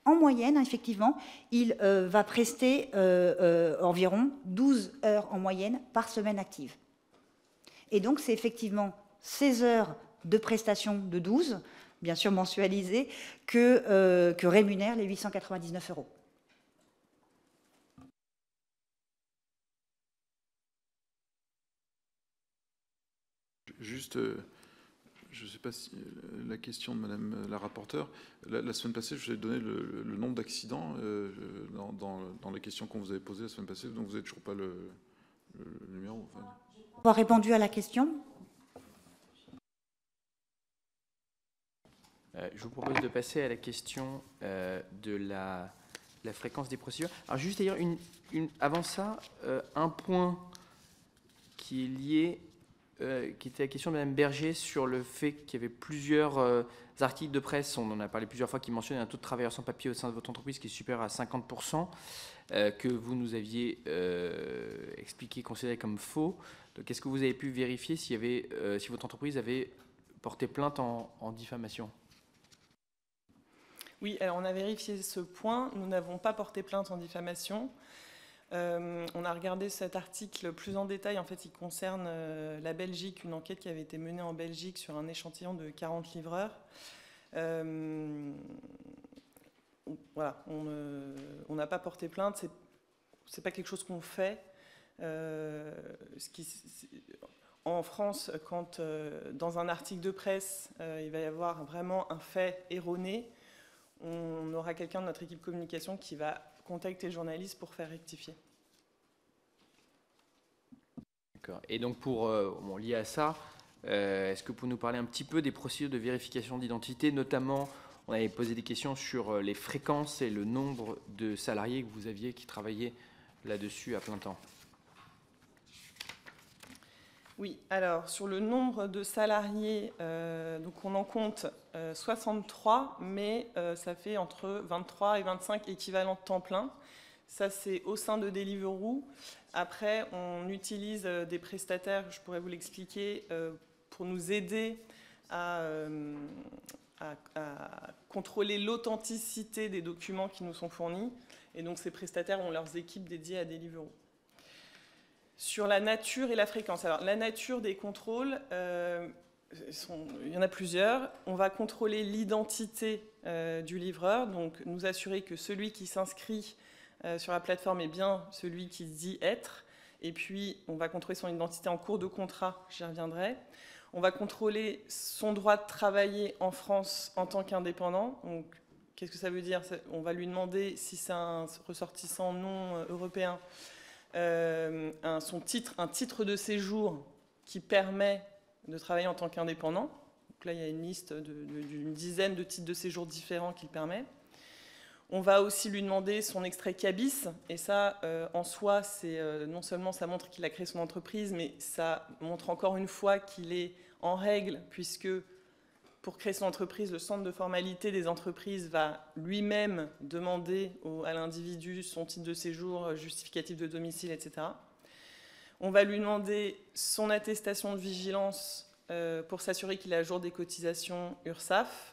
en moyenne, effectivement, il va prester environ 12 heures en moyenne par semaine active. Et donc, c'est effectivement 16 heures de prestation de 12, bien sûr mensualisées, que rémunèrent les 899 €. Juste, je ne sais pas si la question de Madame la rapporteure, la semaine passée, je vous ai donné le nombre d'accidents dans les questions qu'on vous avait posées la semaine passée, donc vous n'avez toujours pas le numéro. Enfin. On a répondu à la question. Je vous propose de passer à la question de la fréquence des procédures. Alors juste d'ailleurs, avant ça, un point qui est lié, qui était la question de Mme Berger sur le fait qu'il y avait plusieurs articles de presse, on en a parlé plusieurs fois, qui mentionnaient un taux de travailleurs sans papier au sein de votre entreprise qui est supérieur à 50%, que vous nous aviez expliqué, considéré comme faux. Donc est-ce que vous avez pu vérifier s'il y avait, si votre entreprise avait porté plainte en diffamation ? Oui, alors on a vérifié ce point. Nous n'avons pas porté plainte en diffamation. On a regardé cet article plus en détail. En fait, il concerne la Belgique, une enquête qui avait été menée en Belgique sur un échantillon de 40 livreurs. Voilà, on n'a pas porté plainte. C'est pas quelque chose qu'on fait. En France, quand dans un article de presse, il va y avoir vraiment un fait erroné, on aura quelqu'un de notre équipe communication qui va contacter les journalistes pour faire rectifier. D'accord. Et donc, lié à ça, est-ce que vous pouvez nous parler un petit peu des procédures de vérification d'identité, notamment, on avait posé des questions sur les fréquences et le nombre de salariés que vous aviez qui travaillaient là-dessus à plein temps. Oui, alors sur le nombre de salariés, donc on en compte 63, mais ça fait entre 23 et 25 équivalents temps plein. Ça, c'est au sein de Deliveroo. Après, on utilise des prestataires, je pourrais vous l'expliquer, pour nous aider à contrôler l'authenticité des documents qui nous sont fournis. Et donc, ces prestataires ont leurs équipes dédiées à Deliveroo. Sur la nature et la fréquence. Alors, la nature des contrôles, il y en a plusieurs. On va contrôler l'identité du livreur, donc nous assurer que celui qui s'inscrit sur la plateforme est bien celui qui dit être. Et puis, on va contrôler son identité en cours de contrat, j'y reviendrai. On va contrôler son droit de travailler en France en tant qu'indépendant. Donc, qu'est-ce que ça veut dire? On va lui demander, si c'est un ressortissant non européen, un titre de séjour qui permet de travailler en tant qu'indépendant. Donc là, il y a une liste d'une dizaine de titres de séjour différents qui le permet. On va aussi lui demander son extrait CABIS, et ça, en soi, non seulement ça montre qu'il a créé son entreprise, mais ça montre encore une fois qu'il est en règle, puisque pour créer son entreprise, le centre de formalité des entreprises va lui-même demander à l'individu son titre de séjour, justificatif de domicile, etc. On va lui demander son attestation de vigilance pour s'assurer qu'il est à jour des cotisations URSSAF.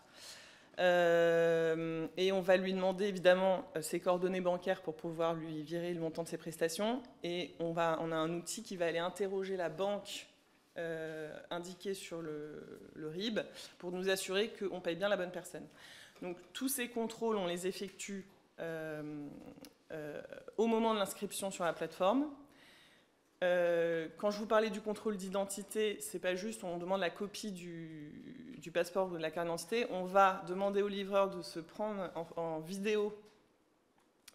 Et on va lui demander évidemment ses coordonnées bancaires pour pouvoir lui virer le montant de ses prestations. Et on a un outil qui va aller interroger la banque indiquée sur le RIB pour nous assurer qu'on paye bien la bonne personne. Donc tous ces contrôles, on les effectue au moment de l'inscription sur la plateforme. Quand je vous parlais du contrôle d'identité, c'est pas juste on demande la copie du passeport ou de la carte d'identité, on va demander au livreur de se prendre en vidéo,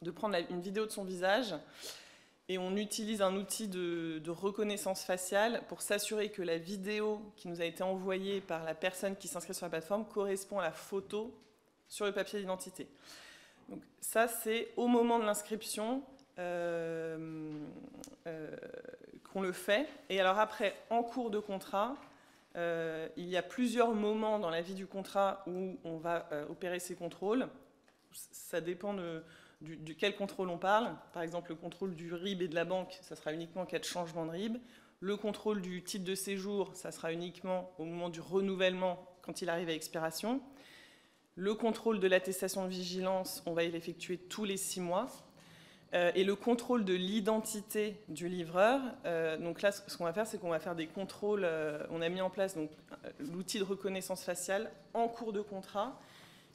de prendre une vidéo de son visage Et on utilise un outil de reconnaissance faciale pour s'assurer que la vidéo qui nous a été envoyée par la personne qui s'inscrit sur la plateforme correspond à la photo sur le papier d'identité. Donc ça, c'est au moment de l'inscription qu'on le fait. Et alors après, en cours de contrat, il y a plusieurs moments dans la vie du contrat où on va opérer ces contrôles. Ça dépend de quel contrôle on parle. Par exemple, le contrôle du RIB et de la banque, ça sera uniquement en cas de changement de RIB. Le contrôle du titre de séjour, ça sera uniquement au moment du renouvellement, quand il arrive à expiration. Le contrôle de l'attestation de vigilance, on va l'effectuer tous les 6 mois. Et le contrôle de l'identité du livreur, donc là, ce qu'on va faire, c'est qu'on va faire des contrôles. On a mis en place l'outil de reconnaissance faciale en cours de contrat.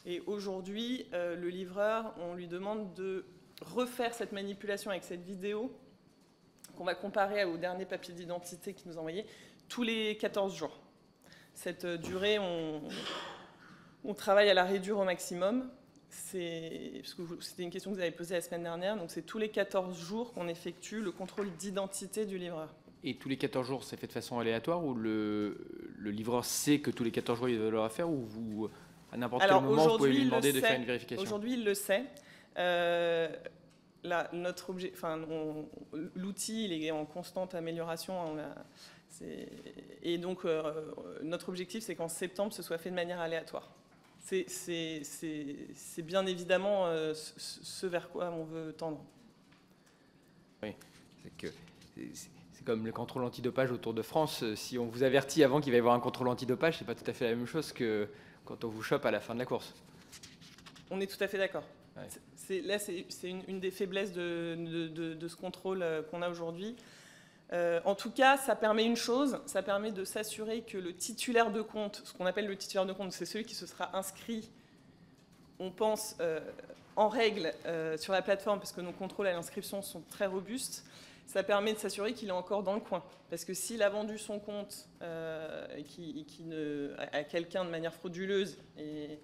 Et aujourd'hui, le livreur, on lui demande de refaire cette manipulation avec cette vidéo qu'on va comparer au dernier papier d'identité qu'il nous a envoyé tous les 14 jours. Cette durée, on travaille à la réduire au maximum. Parce que c'était une question que vous avez posée la semaine dernière. Donc c'est tous les 14 jours qu'on effectue le contrôle d'identité du livreur. Et tous les 14 jours, c'est fait de façon aléatoire ou le livreur sait que tous les 14 jours, il va le faire, ou vous... À n'importe quel moment, vous pouvez lui demander de faire une vérification. Aujourd'hui, il le sait. L'outil, il est en constante amélioration. Et donc, notre objectif, c'est qu'en septembre, ce soit fait de manière aléatoire. C'est bien évidemment ce vers quoi on veut tendre. Oui, c'est comme le contrôle antidopage au Tour de France. Si on vous avertit avant qu'il va y avoir un contrôle antidopage, c'est pas tout à fait la même chose que quand on vous chope à la fin de la course. On est tout à fait d'accord. Ouais. Là, c'est une des faiblesses de ce contrôle qu'on a aujourd'hui. En tout cas, ça permet une chose, ça permet de s'assurer que le titulaire de compte, ce qu'on appelle le titulaire de compte, c'est celui qui se sera inscrit, on pense, en règle sur la plateforme, parce que nos contrôles à l'inscription sont très robustes. Ça permet de s'assurer qu'il est encore dans le coin. Parce que s'il a vendu son compte à quelqu'un de manière frauduleuse et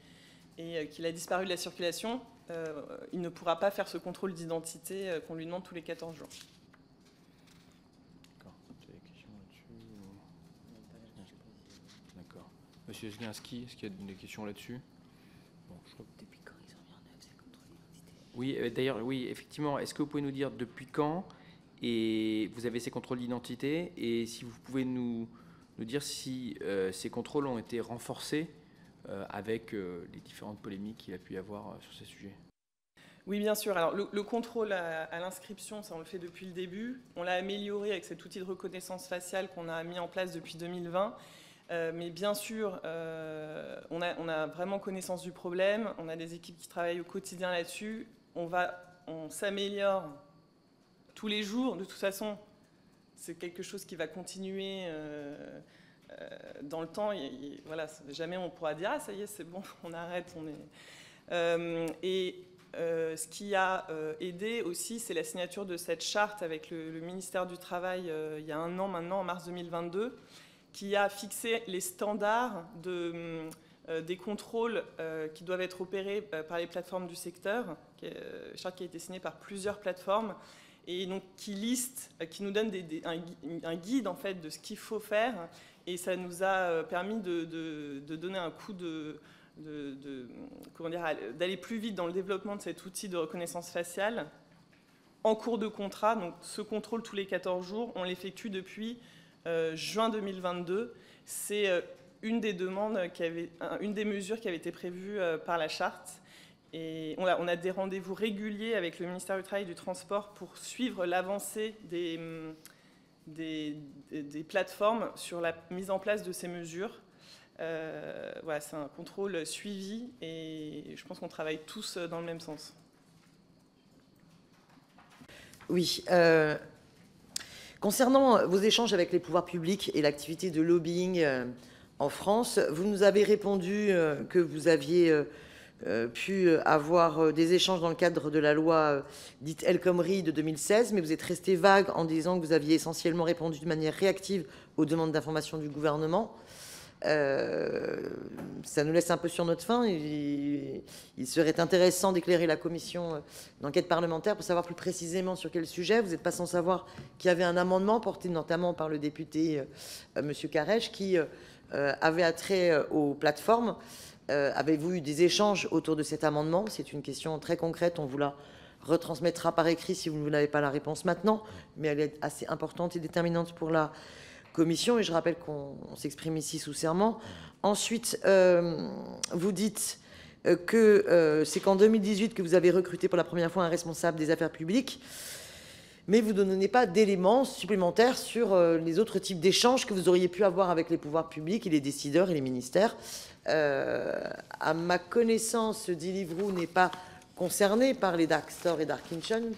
qu'il a disparu de la circulation, il ne pourra pas faire ce contrôle d'identité qu'on lui demande tous les 14 jours. D'accord. Tu as des questions là-dessus? D'accord. Monsieur Zginski, est-ce qu'il y a des questions là-dessus? Bon, Depuis quand ils ont mis en œuvre ces contrôles d'identité? Oui, d'ailleurs, oui, effectivement. Est-ce que vous pouvez nous dire depuis quand et vous avez ces contrôles d'identité, et si vous pouvez nous dire si ces contrôles ont été renforcés avec les différentes polémiques qu'il a pu y avoir sur ces sujets? Oui, bien sûr. Alors, le contrôle à l'inscription, ça, on le fait depuis le début. On l'a amélioré avec cet outil de reconnaissance faciale qu'on a mis en place depuis 2020. Mais bien sûr, on a vraiment connaissance du problème. On a des équipes qui travaillent au quotidien là-dessus. On s'améliore tous les jours. De toute façon, c'est quelque chose qui va continuer dans le temps. Voilà, jamais on pourra dire « Ah, ça y est, c'est bon, on arrête, on est… » ce qui a aidé aussi, c'est la signature de cette charte avec le ministère du Travail il y a 1 an maintenant, en mars 2022, qui a fixé les standards des contrôles qui doivent être opérés par les plateformes du secteur, charte qui a été signée par plusieurs plateformes, et donc qui nous donne un guide en fait de ce qu'il faut faire, et ça nous a permis de donner un coup d'aller plus vite dans le développement de cet outil de reconnaissance faciale en cours de contrat. Donc ce contrôle tous les 14 jours, on l'effectue depuis juin 2022. C'est une des mesures qui avait été prévue par la charte. Et on a des rendez-vous réguliers avec le ministère du Travail et du Transport pour suivre l'avancée des plateformes sur la mise en place de ces mesures. Voilà, c'est un contrôle suivi et je pense qu'on travaille tous dans le même sens. Oui. Concernant vos échanges avec les pouvoirs publics et l'activité de lobbying en France, vous nous avez répondu que vous aviez pu avoir des échanges dans le cadre de la loi dite El Khomri de 2016, mais vous êtes resté vague en disant que vous aviez essentiellement répondu de manière réactive aux demandes d'information du gouvernement. Ça nous laisse un peu sur notre faim. Il serait intéressant d'éclairer la commission d'enquête parlementaire pour savoir plus précisément sur quel sujet. Vous n'êtes pas sans savoir qu'il y avait un amendement porté notamment par le député Monsieur Carèche qui avait attrait aux plateformes. Avez-vous eu des échanges autour de cet amendement? C'est une question très concrète. On vous la retransmettra par écrit si vous n'avez pas la réponse maintenant, mais elle est assez importante et déterminante pour la commission, et je rappelle qu'on s'exprime ici sous serment. Ensuite, vous dites que c'est qu'en 2018 que vous avez recruté pour la première fois un responsable des affaires publiques, mais vous ne donnez pas d'éléments supplémentaires sur les autres types d'échanges que vous auriez pu avoir avec les pouvoirs publics et les décideurs et les ministères. À ma connaissance, Deliveroo n'est pas concerné par les dark stores et dark kitchen.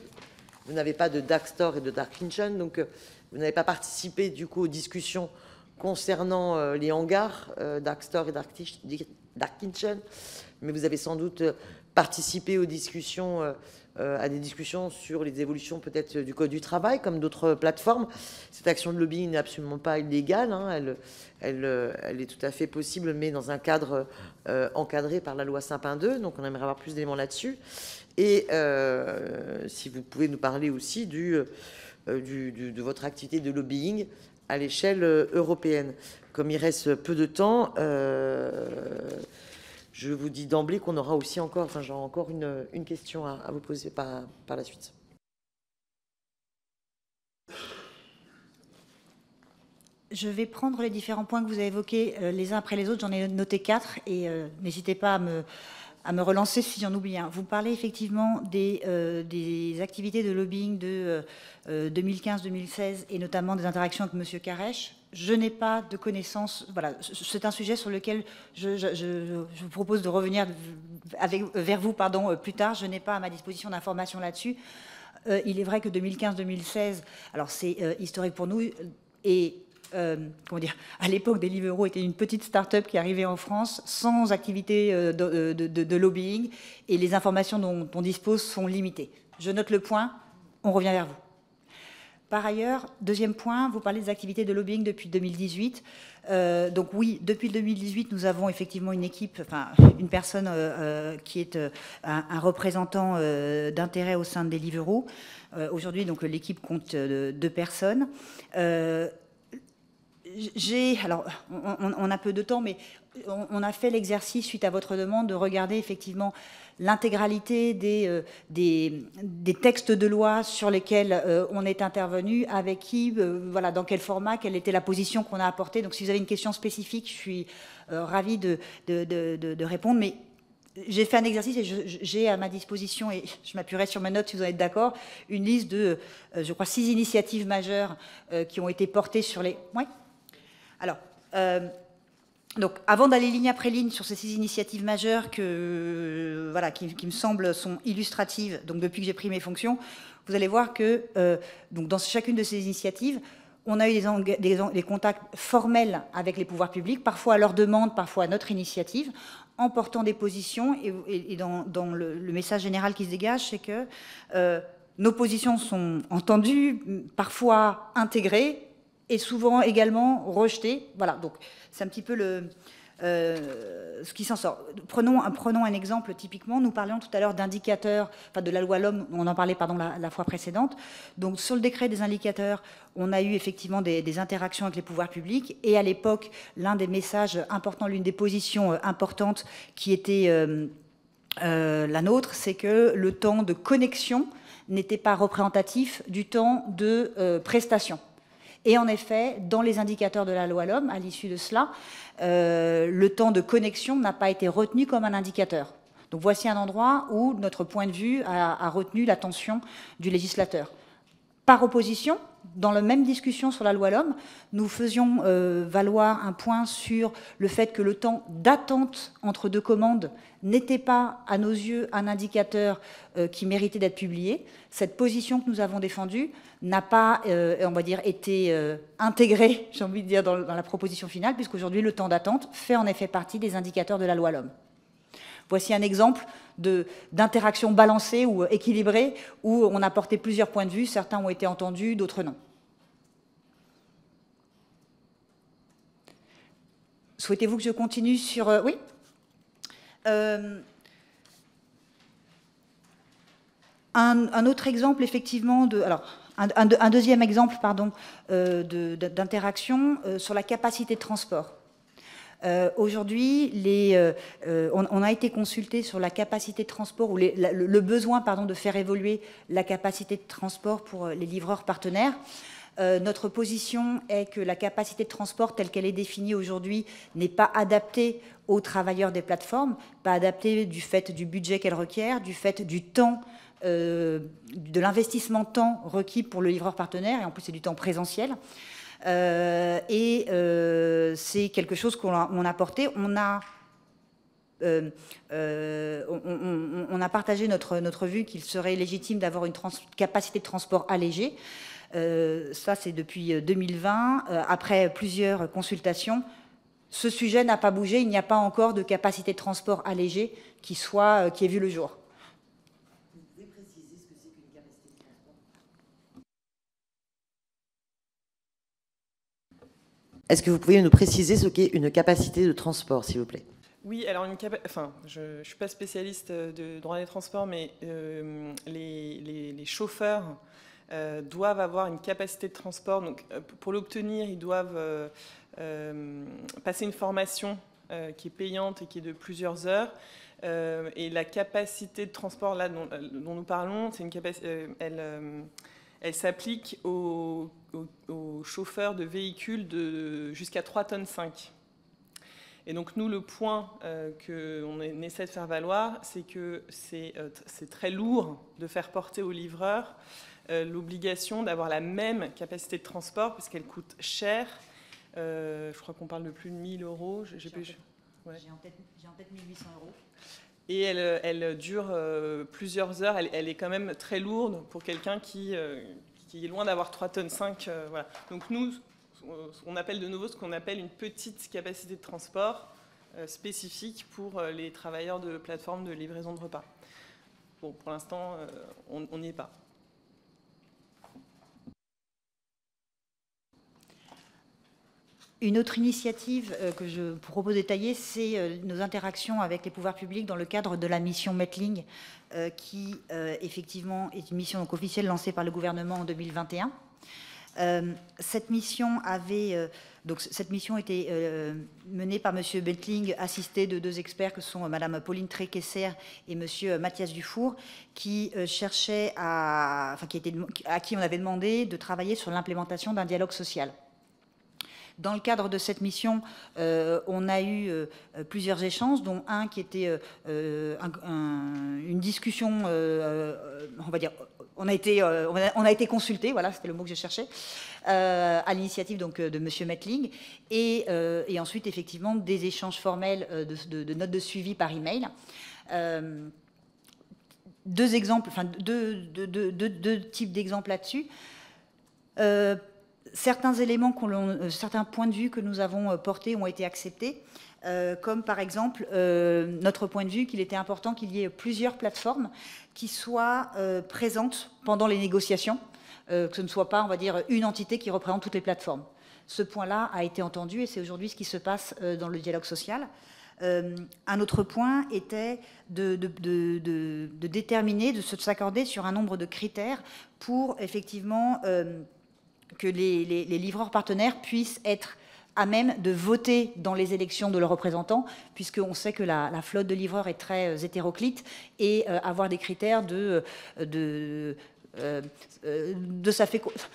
Vous n'avez pas de dark store et de dark kitchen, donc vous n'avez pas participé du coup aux discussions concernant les hangars dark store et dark kitchen, mais vous avez sans doute participé aux discussions, à des discussions sur les évolutions peut-être du code du travail, comme d'autres plateformes. Cette action de lobbying n'est absolument pas illégale, hein, elle est tout à fait possible, mais dans un cadre encadré par la loi Sapin II, donc on aimerait avoir plus d'éléments là-dessus. Et si vous pouvez nous parler aussi de votre activité de lobbying à l'échelle européenne. Comme il reste peu de temps, je vous dis d'emblée qu'on aura aussi encore, enfin j'aurai encore une question à vous poser par la suite. Je vais prendre les différents points que vous avez évoqués les uns après les autres. J'en ai noté 4 et n'hésitez pas à me relancer si j'en oublie un. Vous parlez effectivement des activités de lobbying de 2015-2016 et notamment des interactions avec M. Carèche. Je n'ai pas de connaissances. Voilà, c'est un sujet sur lequel je vous propose de revenir vers vous plus tard. Je n'ai pas à ma disposition d'informations là-dessus. Il est vrai que 2015-2016, alors c'est historique pour nous et comment dire, à l'époque, Deliveroo était une petite start-up qui arrivait en France sans activité de lobbying et les informations dont on dispose sont limitées. Je note le point, on revient vers vous. Par ailleurs, deuxième point, vous parlez des activités de lobbying depuis 2018. Donc oui, depuis 2018, nous avons effectivement une équipe, enfin une personne qui est un représentant d'intérêt au sein de Deliveroo. Aujourd'hui, donc l'équipe compte 2 personnes. Alors, on a peu de temps, mais on a fait l'exercice, suite à votre demande, de regarder effectivement l'intégralité des textes de loi sur lesquels on est intervenu, avec qui, voilà, dans quel format, quelle était la position qu'on a apportée. Donc, si vous avez une question spécifique, je suis ravie de répondre, mais j'ai fait un exercice et j'ai à ma disposition, et je m'appuierai sur mes notes si vous en êtes d'accord, une liste de, je crois, 6 initiatives majeures qui ont été portées sur les... Oui. Alors, donc, avant d'aller ligne après ligne sur ces 6 initiatives majeures voilà, qui me semblent sont illustratives, donc depuis que j'ai pris mes fonctions, vous allez voir que donc dans chacune de ces initiatives, on a eu des contacts formels avec les pouvoirs publics, parfois à leur demande, parfois à notre initiative, en portant des positions. Et dans le message général qui se dégage, c'est que nos positions sont entendues, parfois intégrées, et souvent également rejeté. Voilà, donc c'est un petit peu ce qui s'en sort. Prenons un exemple typiquement. Nous parlions tout à l'heure d'indicateurs, enfin de la loi LOM, on en parlait la fois précédente. Donc sur le décret des indicateurs, on a eu effectivement des interactions avec les pouvoirs publics. Et à l'époque, l'un des messages importants, l'une des positions importantes qui était la nôtre, c'est que le temps de connexion n'était pas représentatif du temps de prestation. Et en effet, dans les indicateurs de la loi LOM, à l'issue de cela, le temps de connexion n'a pas été retenu comme un indicateur. Donc voici un endroit où notre point de vue a retenu l'attention du législateur. Par opposition, dans la même discussion sur la loi LOM, nous faisions valoir un point sur le fait que le temps d'attente entre 2 commandes n'était pas, à nos yeux, un indicateur qui méritait d'être publié. Cette position que nous avons défendue n'a pas, on va dire, été intégrée, j'ai envie de dire, dans la proposition finale, puisqu'aujourd'hui, le temps d'attente fait en effet partie des indicateurs de la loi LOM. Voici un exemple d'interaction balancée ou équilibrée, où on a porté plusieurs points de vue, certains ont été entendus, d'autres non. Souhaitez-vous que je continue sur... oui un autre exemple, effectivement, un deuxième exemple, pardon, d'interaction sur la capacité de transport. Aujourd'hui, on a été consulté sur la capacité de transport, ou le besoin, pardon, de faire évoluer la capacité de transport pour les livreurs partenaires. Notre position est que la capacité de transport telle qu'elle est définie aujourd'hui n'est pas adaptée aux travailleurs des plateformes, pas adaptée du fait du budget qu'elle requiert, du fait du temps, de l'investissement temps requis pour le livreur partenaire, et en plus c'est du temps présentiel. C'est quelque chose qu'on a porté. On a partagé notre vue qu'il serait légitime d'avoir une capacité de transport allégée. Ça, c'est depuis 2020. Après plusieurs consultations, ce sujet n'a pas bougé. Il n'y a pas encore de capacité de transport allégée qui ait vu le jour. Vous pouvez préciser ce que c'est qu'une capacité de transport? Est-ce que vous pouvez nous préciser ce qu'est une capacité de transport, s'il vous plaît? Oui, alors je ne suis pas spécialiste de droit des transports, mais les chauffeurs doivent avoir une capacité de transport. Donc, pour l'obtenir, ils doivent passer une formation qui est payante et qui est de plusieurs heures. Et la capacité de transport là dont nous parlons, c'est une capacité, elle s'applique aux chauffeurs de véhicules de jusqu'à 3,5 tonnes. Et donc nous, le point qu'on essaie de faire valoir, c'est que c'est très lourd de faire porter aux livreurs l'obligation d'avoir la même capacité de transport, parce qu'elle coûte cher. Je crois qu'on parle de plus de 1 000 €. J'ai en tête 1 800 €. Et elle dure plusieurs heures. Elle est quand même très lourde pour quelqu'un qui est loin d'avoir 3,5 tonnes. Voilà. Donc nous, on appelle de nouveau ce qu'on appelle une petite capacité de transport spécifique pour les travailleurs de plateforme de livraison de repas. Bon, pour l'instant, on n'y est pas. Une autre initiative que je propose d'étayer, c'est nos interactions avec les pouvoirs publics dans le cadre de la mission Metling, qui effectivement est une mission donc officielle lancée par le gouvernement en 2021. Cette mission était menée par M. Metling, assisté de 2 experts que sont Mme Pauline Tréquesser et M. Mathias Dufour, qui cherchaient à qui on avait demandé de travailler sur l'implémentation d'un dialogue social. Dans le cadre de cette mission, on a eu plusieurs échanges, dont un qui était une discussion, on va dire, on a été consulté, voilà, c'était le mot que je cherchais, à l'initiative donc de M. Metling, et ensuite effectivement des échanges formels de notes de suivi par email. Deux types d'exemples là-dessus. Certains points de vue que nous avons portés ont été acceptés, comme par exemple notre point de vue qu'il était important qu'il y ait plusieurs plateformes qui soient présentes pendant les négociations, que ce ne soit pas, on va dire, une entité qui représente toutes les plateformes. Ce point-là a été entendu et c'est aujourd'hui ce qui se passe dans le dialogue social. Un autre point était de déterminer, de s'accorder sur un nombre de critères pour effectivement que les livreurs partenaires puissent être à même de voter dans les élections de leurs représentants, puisqu'on sait que la flotte de livreurs est très hétéroclite, et avoir des critères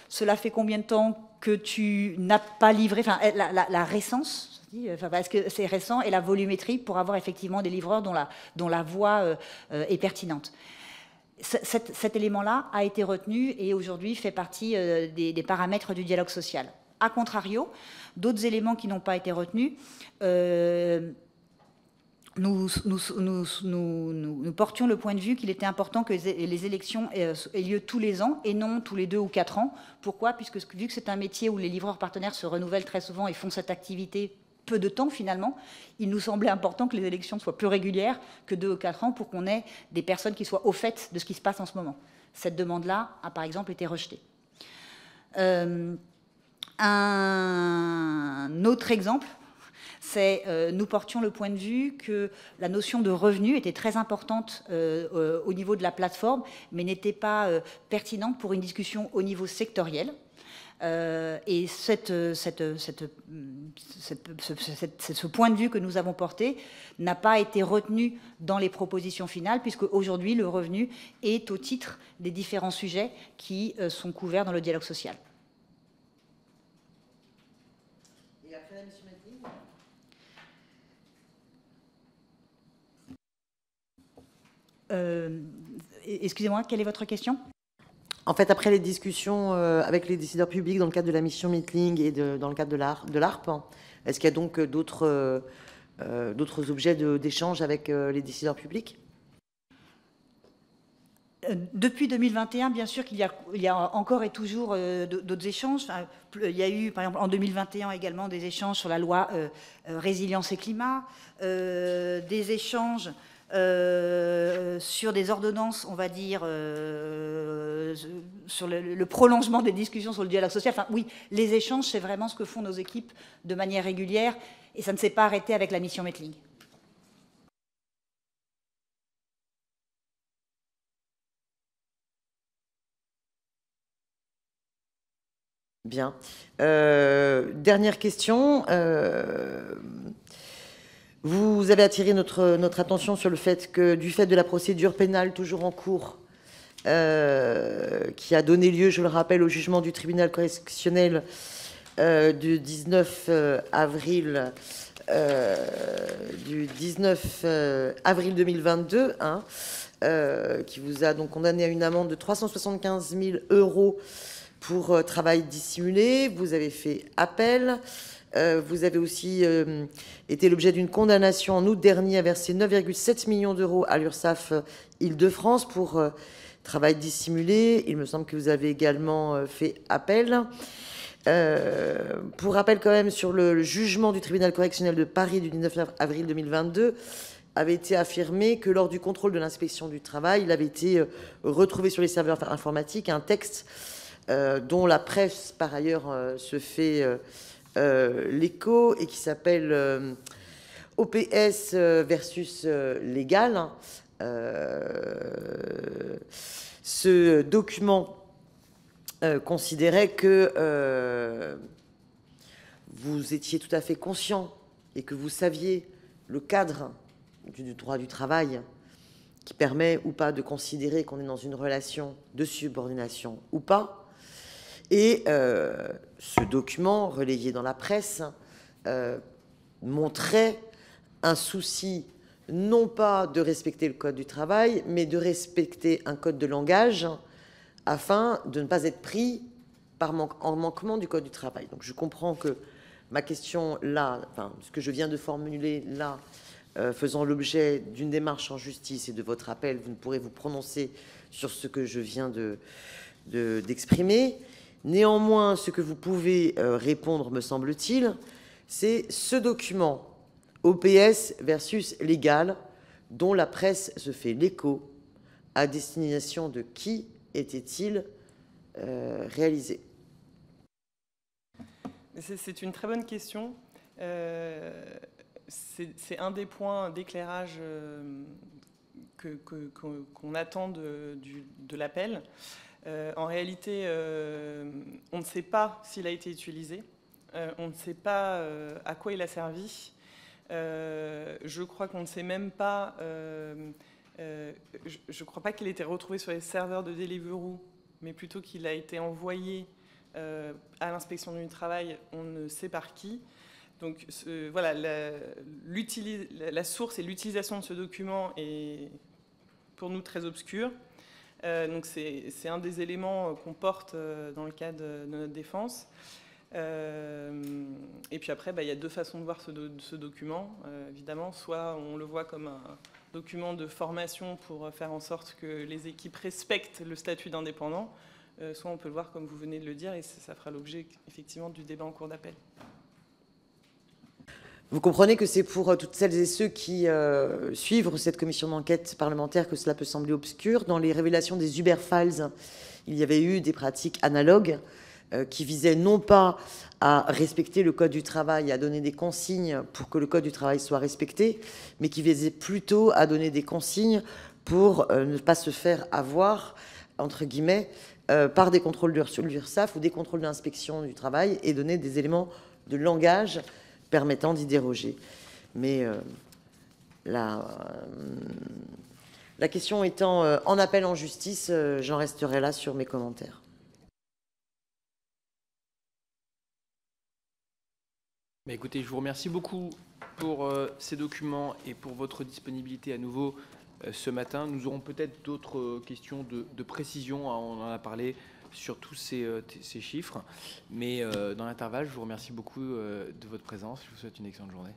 cela fait combien de temps que tu n'as pas livré, enfin la récence, est-ce que c'est récent, et la volumétrie pour avoir effectivement des livreurs dont la voix est pertinente. Cet élément-là a été retenu et aujourd'hui fait partie des paramètres du dialogue social. A contrario, d'autres éléments qui n'ont pas été retenus, nous portions le point de vue qu'il était important que les élections aient lieu tous les ans et non tous les 2 ou 4 ans. Pourquoi? Puisque vu que c'est un métier où les livreurs partenaires se renouvellent très souvent et font cette activité peu de temps finalement, il nous semblait important que les élections soient plus régulières que 2 ou 4 ans pour qu'on ait des personnes qui soient au fait de ce qui se passe en ce moment. Cette demande-là a par exemple été rejetée. Un autre exemple, nous portions le point de vue que la notion de revenu était très importante au niveau de la plateforme, mais n'était pas pertinente pour une discussion au niveau sectoriel. Et ce point de vue que nous avons porté n'a pas été retenu dans les propositions finales, puisque aujourd'hui le revenu est au titre des différents sujets qui sont couverts dans le dialogue social. Et après, M. Mettling ? Excusez-moi, quelle est votre question ? En fait, après les discussions avec les décideurs publics dans le cadre de la mission Mettling et dans le cadre de l'ARP, est-ce qu'il y a donc d'autres objets d'échange avec les décideurs publics ? Depuis 2021, bien sûr qu'il y a encore et toujours d'autres échanges. Enfin, il y a eu, par exemple, en 2021 également des échanges sur la loi résilience et climat, des échanges sur des ordonnances, on va dire, sur le prolongement des discussions sur le dialogue social. Enfin, oui, les échanges, c'est vraiment ce que font nos équipes de manière régulière, et ça ne s'est pas arrêté avec la mission Mettling. Bien. Dernière question. Vous avez attiré notre attention sur le fait que, du fait de la procédure pénale toujours en cours, qui a donné lieu, je le rappelle, au jugement du tribunal correctionnel du 19 avril 2022, qui vous a donc condamné à une amende de 375 000 € pour travail dissimulé. Vous avez fait appel. Vous avez aussi été l'objet d'une condamnation en août dernier à verser 9,7 millions d'euros à l'URSSAF Île-de-France pour travail dissimulé. Il me semble que vous avez également fait appel. Pour rappel quand même, sur le jugement du tribunal correctionnel de Paris du 19 avril 2022, avait été affirmé que lors du contrôle de l'inspection du travail, il avait été retrouvé sur les serveurs informatiques un texte dont la presse, par ailleurs, se fait l'écho et qui s'appelle OPS versus légal. Ce document considérait que vous étiez tout à fait conscient et que vous saviez le cadre du droit du travail qui permet ou pas de considérer qu'on est dans une relation de subordination ou pas. Et ce document, relayé dans la presse, montrait un souci non pas de respecter le code du travail, mais de respecter un code de langage afin de ne pas être pris en manquement du code du travail. Donc je comprends que ma question là, enfin, ce que je viens de formuler là, faisant l'objet d'une démarche en justice et de votre appel, vous ne pourrez vous prononcer sur ce que je viens d'exprimer. Néanmoins, ce que vous pouvez répondre, me semble-t-il, c'est ce document OPS versus légal dont la presse se fait l'écho. À destination de qui était-il réalisé? C'est une très bonne question. C'est un des points d'éclairage qu'on attend de l'appel. En réalité, on ne sait pas s'il a été utilisé, on ne sait pas à quoi il a servi. Je crois qu'on ne sait même pas, je ne crois pas qu'il ait été retrouvé sur les serveurs de Deliveroo, mais plutôt qu'il a été envoyé à l'inspection du travail, on ne sait par qui. Donc voilà, la source et l'utilisation de ce document est pour nous très obscure. Donc c'est un des éléments qu'on porte dans le cadre de notre défense. Et puis après, il y a deux façons de voir ce document, évidemment. Soit on le voit comme un document de formation pour faire en sorte que les équipes respectent le statut d'indépendant, soit on peut le voir comme vous venez de le dire, et ça fera l'objet effectivement du débat en cours d'appel. Vous comprenez que c'est pour toutes celles et ceux qui suivent cette commission d'enquête parlementaire que cela peut sembler obscur. Dans les révélations des Uber Files, il y avait eu des pratiques analogues qui visait non pas à respecter le Code du travail, à donner des consignes pour que le Code du travail soit respecté, mais qui visait plutôt à donner des consignes pour ne pas se faire avoir, entre guillemets, par des contrôles de l'URSSAF ou des contrôles d'inspection du travail, et donner des éléments de langage permettant d'y déroger. Mais la question étant en appel en justice, j'en resterai là sur mes commentaires. Mais écoutez, je vous remercie beaucoup pour ces documents et pour votre disponibilité à nouveau ce matin. Nous aurons peut-être d'autres questions de précision, hein, on en a parlé sur tous ces chiffres. Mais dans l'intervalle, je vous remercie beaucoup de votre présence. Je vous souhaite une excellente journée.